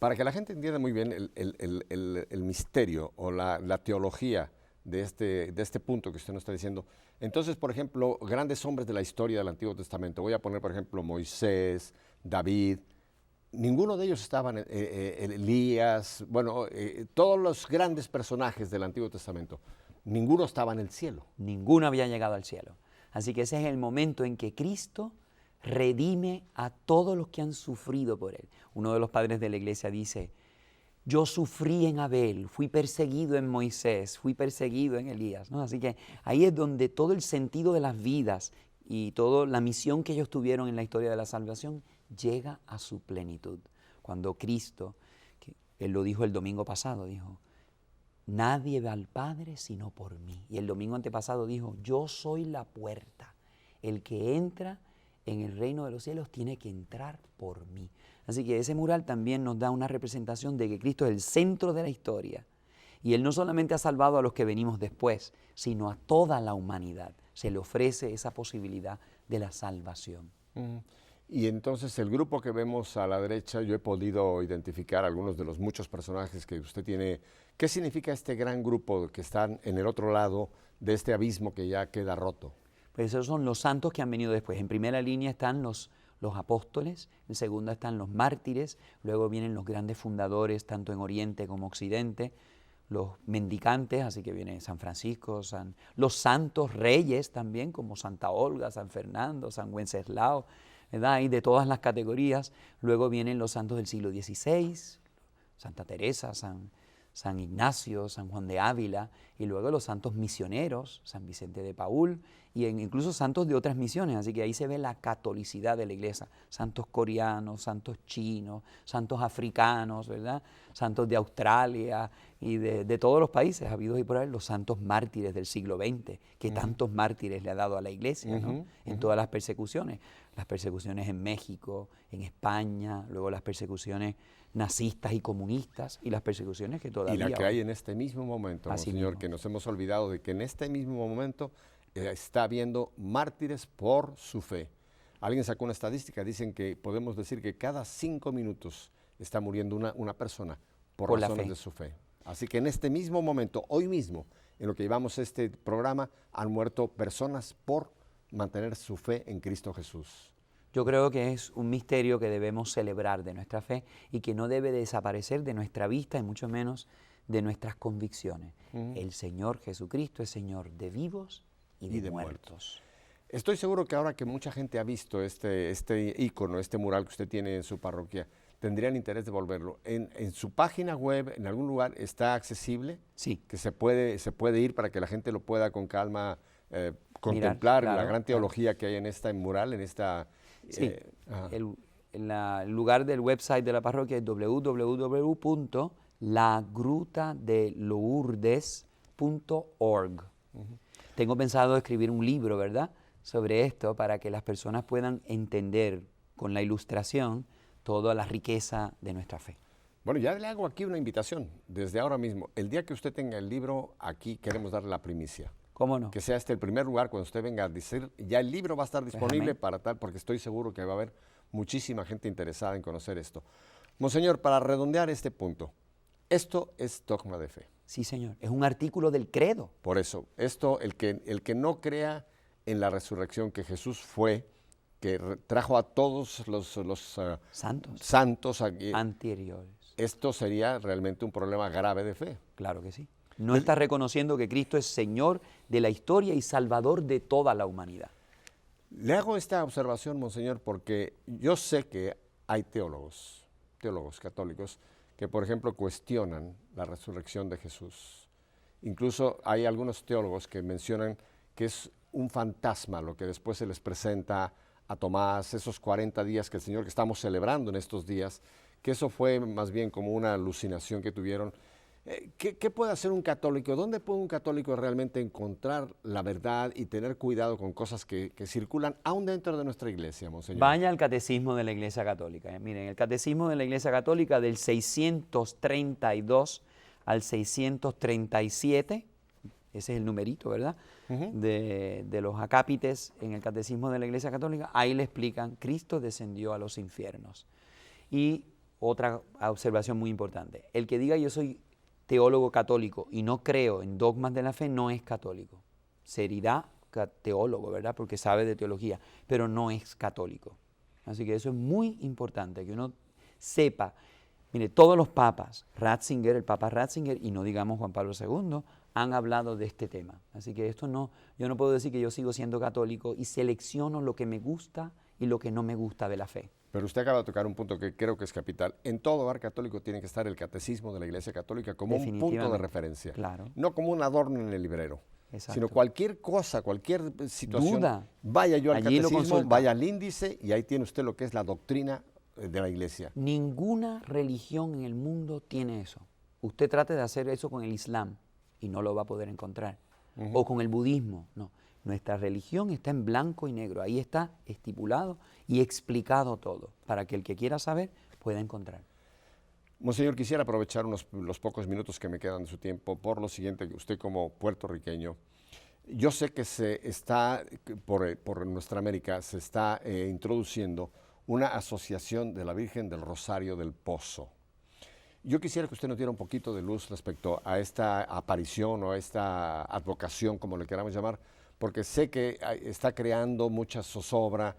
Para que la gente entienda muy bien el misterio o la teología de este punto que usted nos está diciendo, entonces, por ejemplo, grandes hombres de la historia del Antiguo Testamento, voy a poner, por ejemplo, Moisés, David, ninguno de ellos estaban, Elías, bueno, todos los grandes personajes del Antiguo Testamento, ninguno estaba en el cielo. Ninguno había llegado al cielo. Así que ese es el momento en que Cristo redime a todos los que han sufrido por Él. Uno de los padres de la iglesia dice, yo sufrí en Abel, fui perseguido en Moisés, fui perseguido en Elías, ¿no? Así que ahí es donde todo el sentido de las vidas y toda la misión que ellos tuvieron en la historia de la salvación llega a su plenitud. Cuando Cristo, que Él lo dijo el domingo pasado, dijo, nadie va al Padre sino por mí. Y el domingo antepasado dijo, yo soy la puerta, el que entra en el reino de los cielos tiene que entrar por mí. Así que ese mural también nos da una representación de que Cristo es el centro de la historia. Y Él no solamente ha salvado a los que venimos después, sino a toda la humanidad. Se le ofrece esa posibilidad de la salvación. Y entonces el grupo que vemos a la derecha, yo he podido identificar algunos de los muchos personajes que usted tiene. ¿Qué significa este gran grupo que están en el otro lado de este abismo que ya queda roto? Pues esos son los santos que han venido después. En primera línea están los apóstoles, en segunda están los mártires, luego vienen los grandes fundadores, tanto en Oriente como Occidente, los mendicantes, así que viene San Francisco, los santos reyes también, como Santa Olga, San Fernando, San Wenceslao, ¿verdad? Y de todas las categorías. Luego vienen los santos del siglo XVI, Santa Teresa, San Ignacio, San Juan de Ávila, y luego los santos misioneros, San Vicente de Paúl, y incluso santos de otras misiones, así que ahí se ve la catolicidad de la iglesia, santos coreanos, santos chinos, santos africanos, ¿verdad? Santos de Australia y de todos los países habidos y por ahí, los santos mártires del siglo XX, que tantos mártires le ha dado a la iglesia, ¿no? En todas las persecuciones en México, en España, luego las persecuciones nazistas y comunistas y las persecuciones que todavía... Y la que hay en este mismo momento, Monseñor, que nos hemos olvidado de que en este mismo momento está habiendo mártires por su fe. Alguien sacó una estadística, dicen que podemos decir que cada 5 minutos está muriendo una persona por razones de su fe. Así que en este mismo momento, hoy mismo, en lo que llevamos este programa, han muerto personas por mantener su fe en Cristo Jesús. Yo creo que es un misterio que debemos celebrar de nuestra fe y que no debe desaparecer de nuestra vista y mucho menos de nuestras convicciones. El Señor Jesucristo es Señor de vivos y de muertos. Estoy seguro que ahora que mucha gente ha visto este ícono, este mural que usted tiene en su parroquia, tendrían interés de volverlo. En su página web, en algún lugar, ¿está accesible? Sí. Que se puede ir para que la gente lo pueda con calma contemplar, claro, la gran teología que hay en esta mural, en esta... Sí, el lugar del website de la parroquia es www.lagrutadelourdes.org. Tengo pensado escribir un libro, ¿verdad?, sobre esto para que las personas puedan entender con la ilustración toda la riqueza de nuestra fe. Bueno, ya le hago aquí una invitación, desde ahora mismo. El día que usted tenga el libro, aquí queremos darle la primicia. ¿Cómo no? Que sea este el primer lugar cuando usted venga a decir, ya el libro va a estar disponible para tal, porque estoy seguro que va a haber muchísima gente interesada en conocer esto. Monseñor, para redondear este punto, esto es dogma de fe. Sí, señor, es un artículo del credo. Por eso, esto, el que no crea en la resurrección que Jesús fue, que trajo a todos los santos anteriores, esto sería realmente un problema grave de fe. Claro que sí. No está reconociendo que Cristo es Señor de la historia y Salvador de toda la humanidad. Le hago esta observación, Monseñor, porque yo sé que hay teólogos católicos, que por ejemplo cuestionan la resurrección de Jesús. Incluso hay algunos teólogos que mencionan que es un fantasma lo que después se les presenta a Tomás, esos 40 días que el Señor que estamos celebrando en estos días, que eso fue más bien como una alucinación que tuvieron. ¿Qué puede hacer un católico? ¿Dónde puede un católico realmente encontrar la verdad y tener cuidado con cosas que circulan aún dentro de nuestra iglesia, Monseñor? Vaya al Catecismo de la Iglesia Católica. Miren, el Catecismo de la Iglesia Católica del 632 al 637, ese es el numerito, ¿verdad? De los acápites en el Catecismo de la Iglesia Católica, ahí le explican, Cristo descendió a los infiernos. Y otra observación muy importante, el que diga yo soy teólogo católico y no creo en dogmas de la fe no es católico. Se dirá teólogo, ¿verdad? Porque sabe de teología, pero no es católico. Así que eso es muy importante, que uno sepa. Mire, todos los papas, Ratzinger, el Papa Ratzinger, y no digamos Juan Pablo II, han hablado de este tema. Así que esto no, yo no puedo decir que yo sigo siendo católico y selecciono lo que me gusta y lo que no me gusta de la fe. Pero usted acaba de tocar un punto que creo que es capital. En todo hogar católico tiene que estar el catecismo de la Iglesia Católica como un punto de referencia. Claro. No como un adorno en el librero. Exacto. Sino cualquier cosa, cualquier situación, duda, vaya yo al allí catecismo, vaya al índice y ahí tiene usted lo que es la doctrina de la Iglesia. Ninguna religión en el mundo tiene eso. Usted trate de hacer eso con el Islam y no lo va a poder encontrar. O con el budismo, no. Nuestra religión está en blanco y negro, ahí está estipulado y explicado todo, para que el que quiera saber pueda encontrar. Monseñor, quisiera aprovechar los pocos minutos que me quedan de su tiempo por lo siguiente, que usted como puertorriqueño, yo sé que se está, por nuestra América, se está introduciendo una asociación de la Virgen del Rosario del Pozo. Yo quisiera que usted nos diera un poquito de luz respecto a esta aparición o a esta advocación, como le queramos llamar, porque sé que está creando mucha zozobra.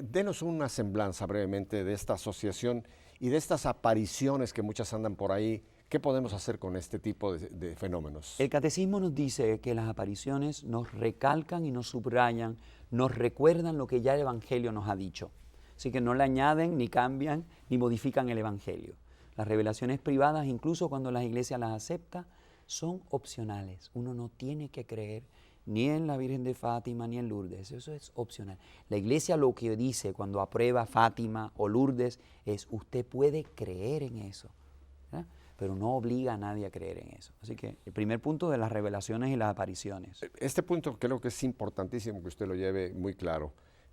Denos una semblanza brevemente de esta asociación y de estas apariciones que muchas andan por ahí. ¿Qué podemos hacer con este tipo de fenómenos? El catecismo nos dice que las apariciones nos recalcan y nos subrayan, nos recuerdan lo que ya el Evangelio nos ha dicho. Así que no le añaden, ni cambian, ni modifican el Evangelio. Las revelaciones privadas, incluso cuando las iglesias las aceptan, son opcionales. Uno no tiene que creer ni en la Virgen de Fátima ni en Lourdes. Eso es opcional. La iglesia lo que dice cuando aprueba Fátima o Lourdes es: usted puede creer en eso, ¿verdad? Pero no obliga a nadie a creer en eso. Así que el primer punto de las revelaciones y las apariciones. Este punto creo que es importantísimo que usted lo lleve muy claro.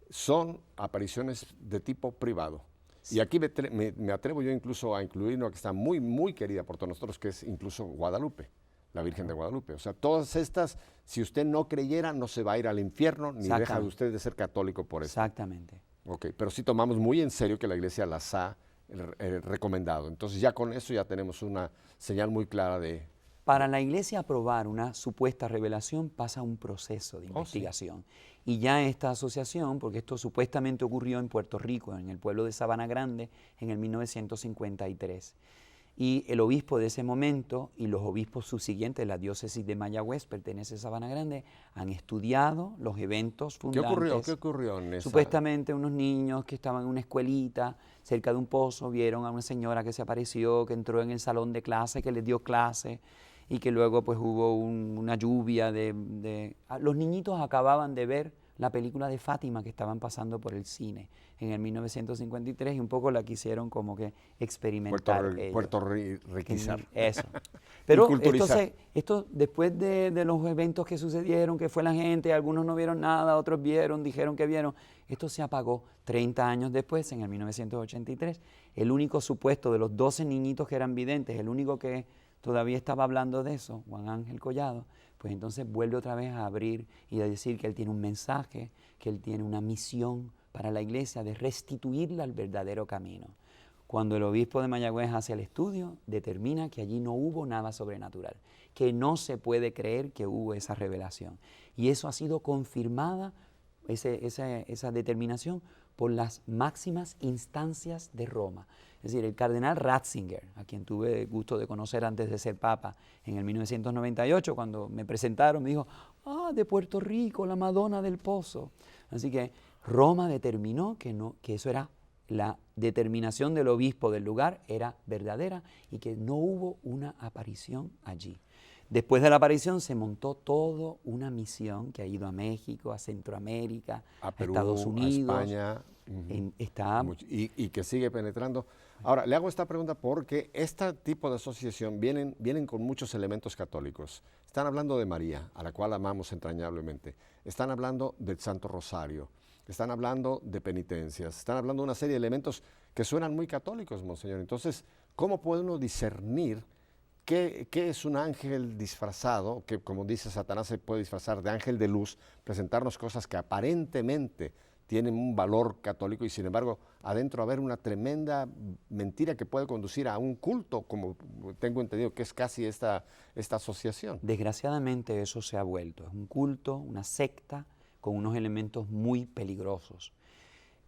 Son apariciones de tipo privado. Sí. Y aquí me atrevo yo incluso a incluir una que está muy, muy querida por todos nosotros, que es incluso Guadalupe, la Virgen de Guadalupe. O sea, todas estas, si usted no creyera, no se va a ir al infierno, ni deja de usted de ser católico por eso. Exactamente. Ok, pero sí tomamos muy en serio que la Iglesia las ha recomendado. Entonces ya con eso ya tenemos una señal muy clara de... Para la Iglesia aprobar una supuesta revelación pasa un proceso de investigación. Sí. Y ya esta asociación, porque esto supuestamente ocurrió en Puerto Rico, en el pueblo de Sabana Grande, en el 1953. Y el obispo de ese momento y los obispos subsiguientes de la diócesis de Mayagüez, pertenece a Sabana Grande, han estudiado los eventos fundantes. ¿Qué ocurrió en esa? Supuestamente unos niños que estaban en una escuelita cerca de un pozo vieron a una señora que se apareció, que entró en el salón de clase, que les dio clase y que luego pues hubo una lluvia Los niñitos acababan de ver la película de Fátima que estaban pasando por el cine en el 1953 y un poco la quisieron como que experimentar. Puertorriquizar. Eso. Pero esto después de los eventos que sucedieron, que fue la gente, algunos no vieron nada, otros vieron, dijeron que vieron, esto se apagó 30 años después, en el 1983. El único supuesto de los 12 niñitos que eran videntes, el único que todavía estaba hablando de eso, Juan Ángel Collado, pues entonces vuelve otra vez a abrir y a decir que él tiene un mensaje, que él tiene una misión para la iglesia de restituirla al verdadero camino. Cuando el obispo de Mayagüez hace el estudio, determina que allí no hubo nada sobrenatural, que no se puede creer que hubo esa revelación. Y eso ha sido confirmada, esa determinación, por las máximas instancias de Roma. Es decir, el cardenal Ratzinger, a quien tuve el gusto de conocer antes de ser papa, en el 1998, cuando me presentaron, me dijo: de Puerto Rico, la Madonna del Pozo. Así que Roma determinó que eso era, la determinación del obispo del lugar era verdadera y que no hubo una aparición allí. Después de la aparición se montó toda una misión que ha ido a México, a Centroamérica, a Perú, Estados Unidos, a España, y que sigue penetrando. Ahora, le hago esta pregunta porque este tipo de asociación vienen con muchos elementos católicos. Están hablando de María, a la cual amamos entrañablemente. Están hablando del Santo Rosario. Están hablando de penitencias. Están hablando de una serie de elementos que suenan muy católicos, monseñor. Entonces, ¿cómo puede uno discernir qué es un ángel disfrazado, que como dice Satanás se puede disfrazar de ángel de luz, presentarnos cosas que aparentemente tienen un valor católico y sin embargo adentro haber una tremenda mentira que puede conducir a un culto, como tengo entendido que es casi esta asociación? Desgraciadamente eso se ha vuelto, es un culto, una secta con unos elementos muy peligrosos.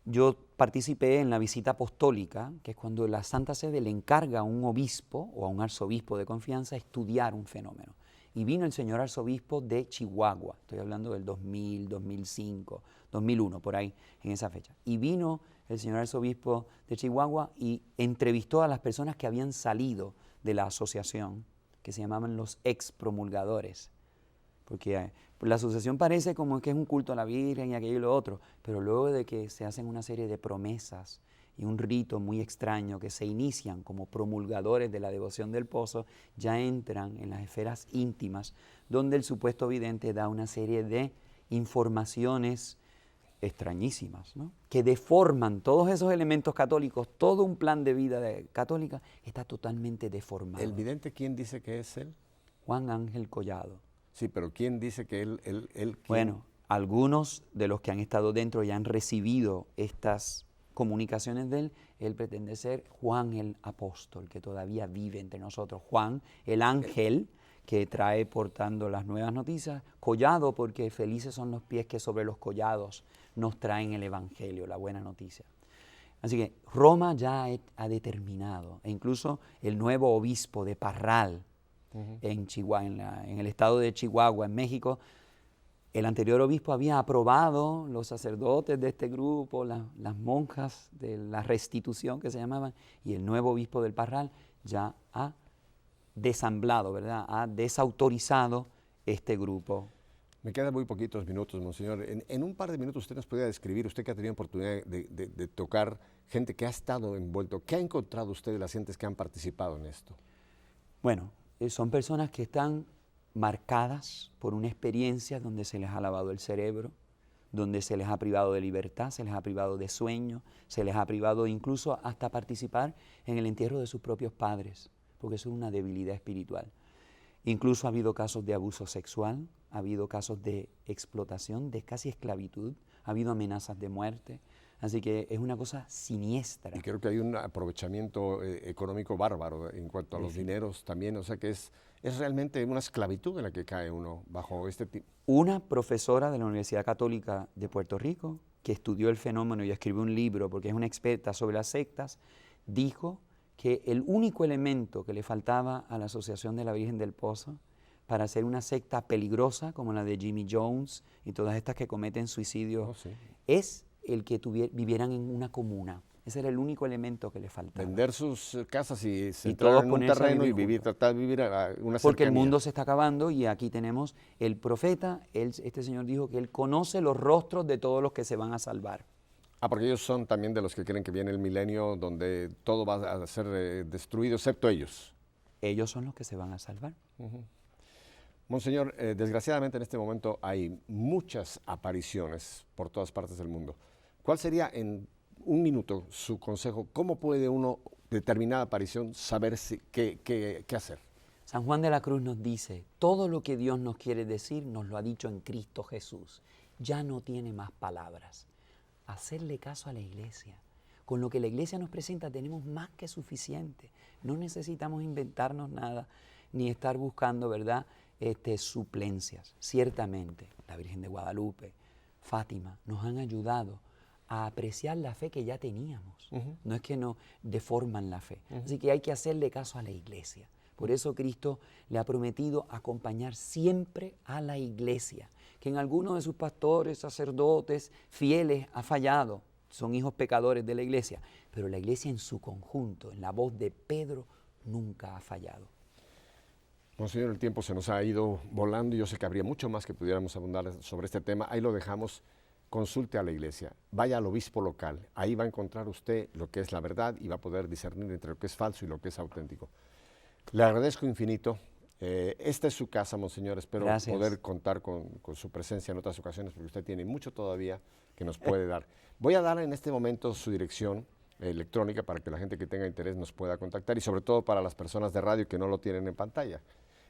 Yo participé en la visita apostólica, que es cuando la Santa Sede le encarga a un obispo o a un arzobispo de confianza estudiar un fenómeno. Y vino el señor arzobispo de Chihuahua, estoy hablando del 2000, 2005, 2001, por ahí, en esa fecha. Y vino el señor arzobispo de Chihuahua y entrevistó a las personas que habían salido de la asociación, que se llamaban los expromulgadores. Porque la asociación parece como que es un culto a la Virgen y aquello y lo otro, pero luego de que se hacen una serie de promesas y un rito muy extraño que se inician como promulgadores de la devoción del pozo, ya entran en las esferas íntimas, donde el supuesto vidente da una serie de informaciones extrañísimas, ¿no? Que deforman todos esos elementos católicos, todo un plan de vida católica está totalmente deformado. ¿El vidente quién dice que es él? Juan Ángel Collado. Sí, pero ¿quién dice que él Bueno, algunos de los que han estado dentro y han recibido comunicaciones de él pretende ser Juan el apóstol, que todavía vive entre nosotros. Juan, el ángel que trae portando las nuevas noticias, collado, porque felices son los pies que sobre los collados nos traen el evangelio, la buena noticia. Así que Roma ya ha determinado, e incluso el nuevo obispo de Parral, en Chihuahua, en el estado de Chihuahua, en México, el anterior obispo había aprobado, los sacerdotes de este grupo, las monjas de la restitución que se llamaban, y el nuevo obispo del Parral ya ha desamblado, ¿verdad? Ha desautorizado este grupo. Me quedan muy poquitos minutos, monseñor. En un par de minutos usted nos podría describir, usted que ha tenido oportunidad de tocar gente que ha estado envuelto, ¿qué ha encontrado usted de las gentes que han participado en esto? Bueno, son personas que están marcadas por una experiencia donde se les ha lavado el cerebro, donde se les ha privado de libertad, se les ha privado de sueño, se les ha privado incluso hasta participar en el entierro de sus propios padres, porque eso es una debilidad espiritual. Incluso ha habido casos de abuso sexual, ha habido casos de explotación, de casi esclavitud, ha habido amenazas de muerte, así que es una cosa siniestra. Y creo que hay un aprovechamiento económico bárbaro en cuanto a los dineros también, o sea que es realmente una esclavitud en la que cae uno bajo este tipo. Una profesora de la Universidad Católica de Puerto Rico, que estudió el fenómeno y escribió un libro porque es una experta sobre las sectas, dijo que el único elemento que le faltaba a la Asociación de la Virgen del Pozo para hacer una secta peligrosa como la de Jimmy Jones y todas estas que cometen suicidio es el que vivieran en una comuna. Ese era el único elemento que le faltaba. Vender sus casas y entrar en un terreno y tratar de vivir una cercanía. Porque el mundo se está acabando y aquí tenemos el profeta, este señor dijo que él conoce los rostros de todos los que se van a salvar. Porque ellos son también de los que creen que viene el milenio donde todo va a ser destruido, excepto ellos. Ellos son los que se van a salvar. Monseñor, desgraciadamente en este momento hay muchas apariciones por todas partes del mundo. ¿Cuál sería en un minuto su consejo? ¿Cómo puede uno, determinada aparición, saber qué hacer? San Juan de la Cruz nos dice, todo lo que Dios nos quiere decir nos lo ha dicho en Cristo Jesús. Ya no tiene más palabras. Hacerle caso a la iglesia. Con lo que la iglesia nos presenta tenemos más que suficiente. No necesitamos inventarnos nada ni estar buscando, ¿verdad?, suplencias. Ciertamente, la Virgen de Guadalupe, Fátima, nos han ayudado a apreciar la fe que ya teníamos. No es que nos deforman la fe. Así que hay que hacerle caso a la iglesia. Por eso Cristo le ha prometido acompañar siempre a la iglesia, que en algunos de sus pastores, sacerdotes, fieles ha fallado, son hijos pecadores de la iglesia, pero la iglesia en su conjunto, en la voz de Pedro, nunca ha fallado. Monseñor, el tiempo se nos ha ido volando y yo sé que habría mucho más que pudiéramos abundar sobre este tema. Ahí lo dejamos. Consulte a la iglesia, vaya al obispo local, ahí va a encontrar usted lo que es la verdad y va a poder discernir entre lo que es falso y lo que es auténtico. Le agradezco infinito. Esta es su casa, monseñor. Espero poder contar con su presencia en otras ocasiones porque usted tiene mucho todavía que nos puede dar. Voy a dar en este momento su dirección electrónica para que la gente que tenga interés nos pueda contactar y sobre todo para las personas de radio que no lo tienen en pantalla.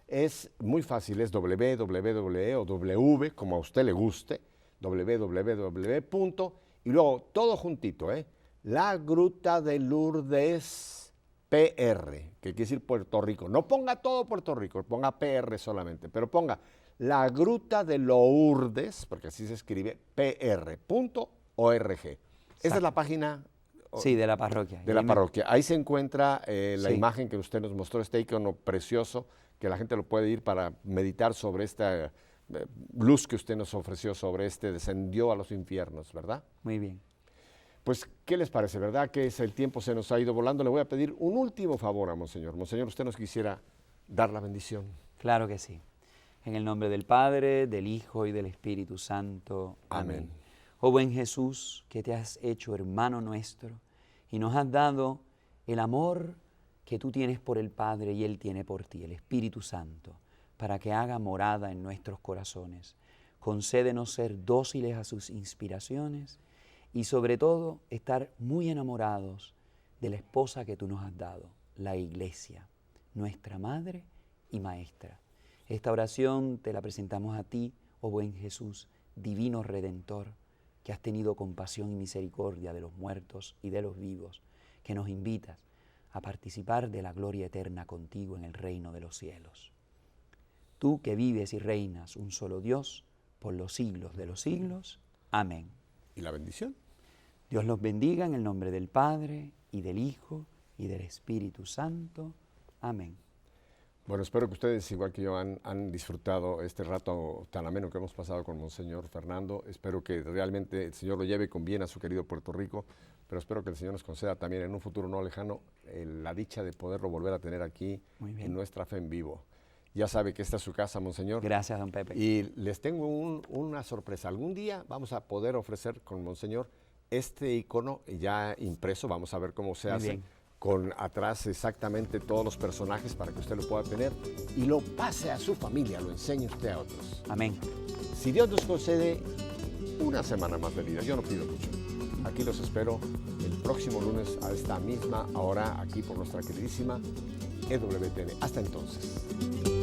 Es muy fácil, es www o w, como a usted le guste, www. Y luego todo juntito, La Gruta de Lourdes PR, que quiere decir Puerto Rico. No ponga todo Puerto Rico, ponga PR solamente, pero ponga La Gruta de Lourdes, porque así se escribe, pr.org. Esa es la página. Sí, de la parroquia. De la parroquia. Ahí se encuentra la imagen que usted nos mostró, este icono precioso, que la gente lo puede ir para meditar sobre esta luz que usted nos ofreció, sobre descendió a los infiernos, ¿verdad? Muy bien. Pues, ¿qué les parece, verdad? Que el tiempo se nos ha ido volando. Le voy a pedir un último favor a Monseñor. Monseñor, usted nos quisiera dar la bendición. Claro que sí. En el nombre del Padre, del Hijo y del Espíritu Santo. Amén. Oh buen Jesús, que te has hecho hermano nuestro y nos has dado el amor que tú tienes por el Padre y Él tiene por ti, el Espíritu Santo, para que haga morada en nuestros corazones. Concédenos ser dóciles a sus inspiraciones y sobre todo estar muy enamorados de la esposa que tú nos has dado, la Iglesia, nuestra Madre y Maestra. Esta oración te la presentamos a ti, oh buen Jesús, divino Redentor, que has tenido compasión y misericordia de los muertos y de los vivos, que nos invitas a participar de la gloria eterna contigo en el reino de los cielos. Tú que vives y reinas un solo Dios por los siglos de los siglos. Amén. ¿Y la bendición? Dios los bendiga en el nombre del Padre, y del Hijo, y del Espíritu Santo. Amén. Bueno, espero que ustedes, igual que yo, han disfrutado este rato tan ameno que hemos pasado con Monseñor Fernando. Espero que realmente el Señor lo lleve con bien a su querido Puerto Rico, pero espero que el Señor nos conceda también en un futuro no lejano la dicha de poderlo volver a tener aquí en Nuestra Fe en Vivo. Ya sabe que esta es su casa, Monseñor. Gracias, don Pepe. Y les tengo una sorpresa. Algún día vamos a poder ofrecer con Monseñor este icono ya impreso. Vamos a ver cómo se hace. Bien. Con atrás exactamente todos los personajes para que usted lo pueda tener y lo pase a su familia, lo enseñe usted a otros. Amén. Si Dios nos concede una semana más de vida, yo no pido mucho. Aquí los espero el próximo lunes a esta misma hora, aquí por nuestra queridísima EWTN. Hasta entonces.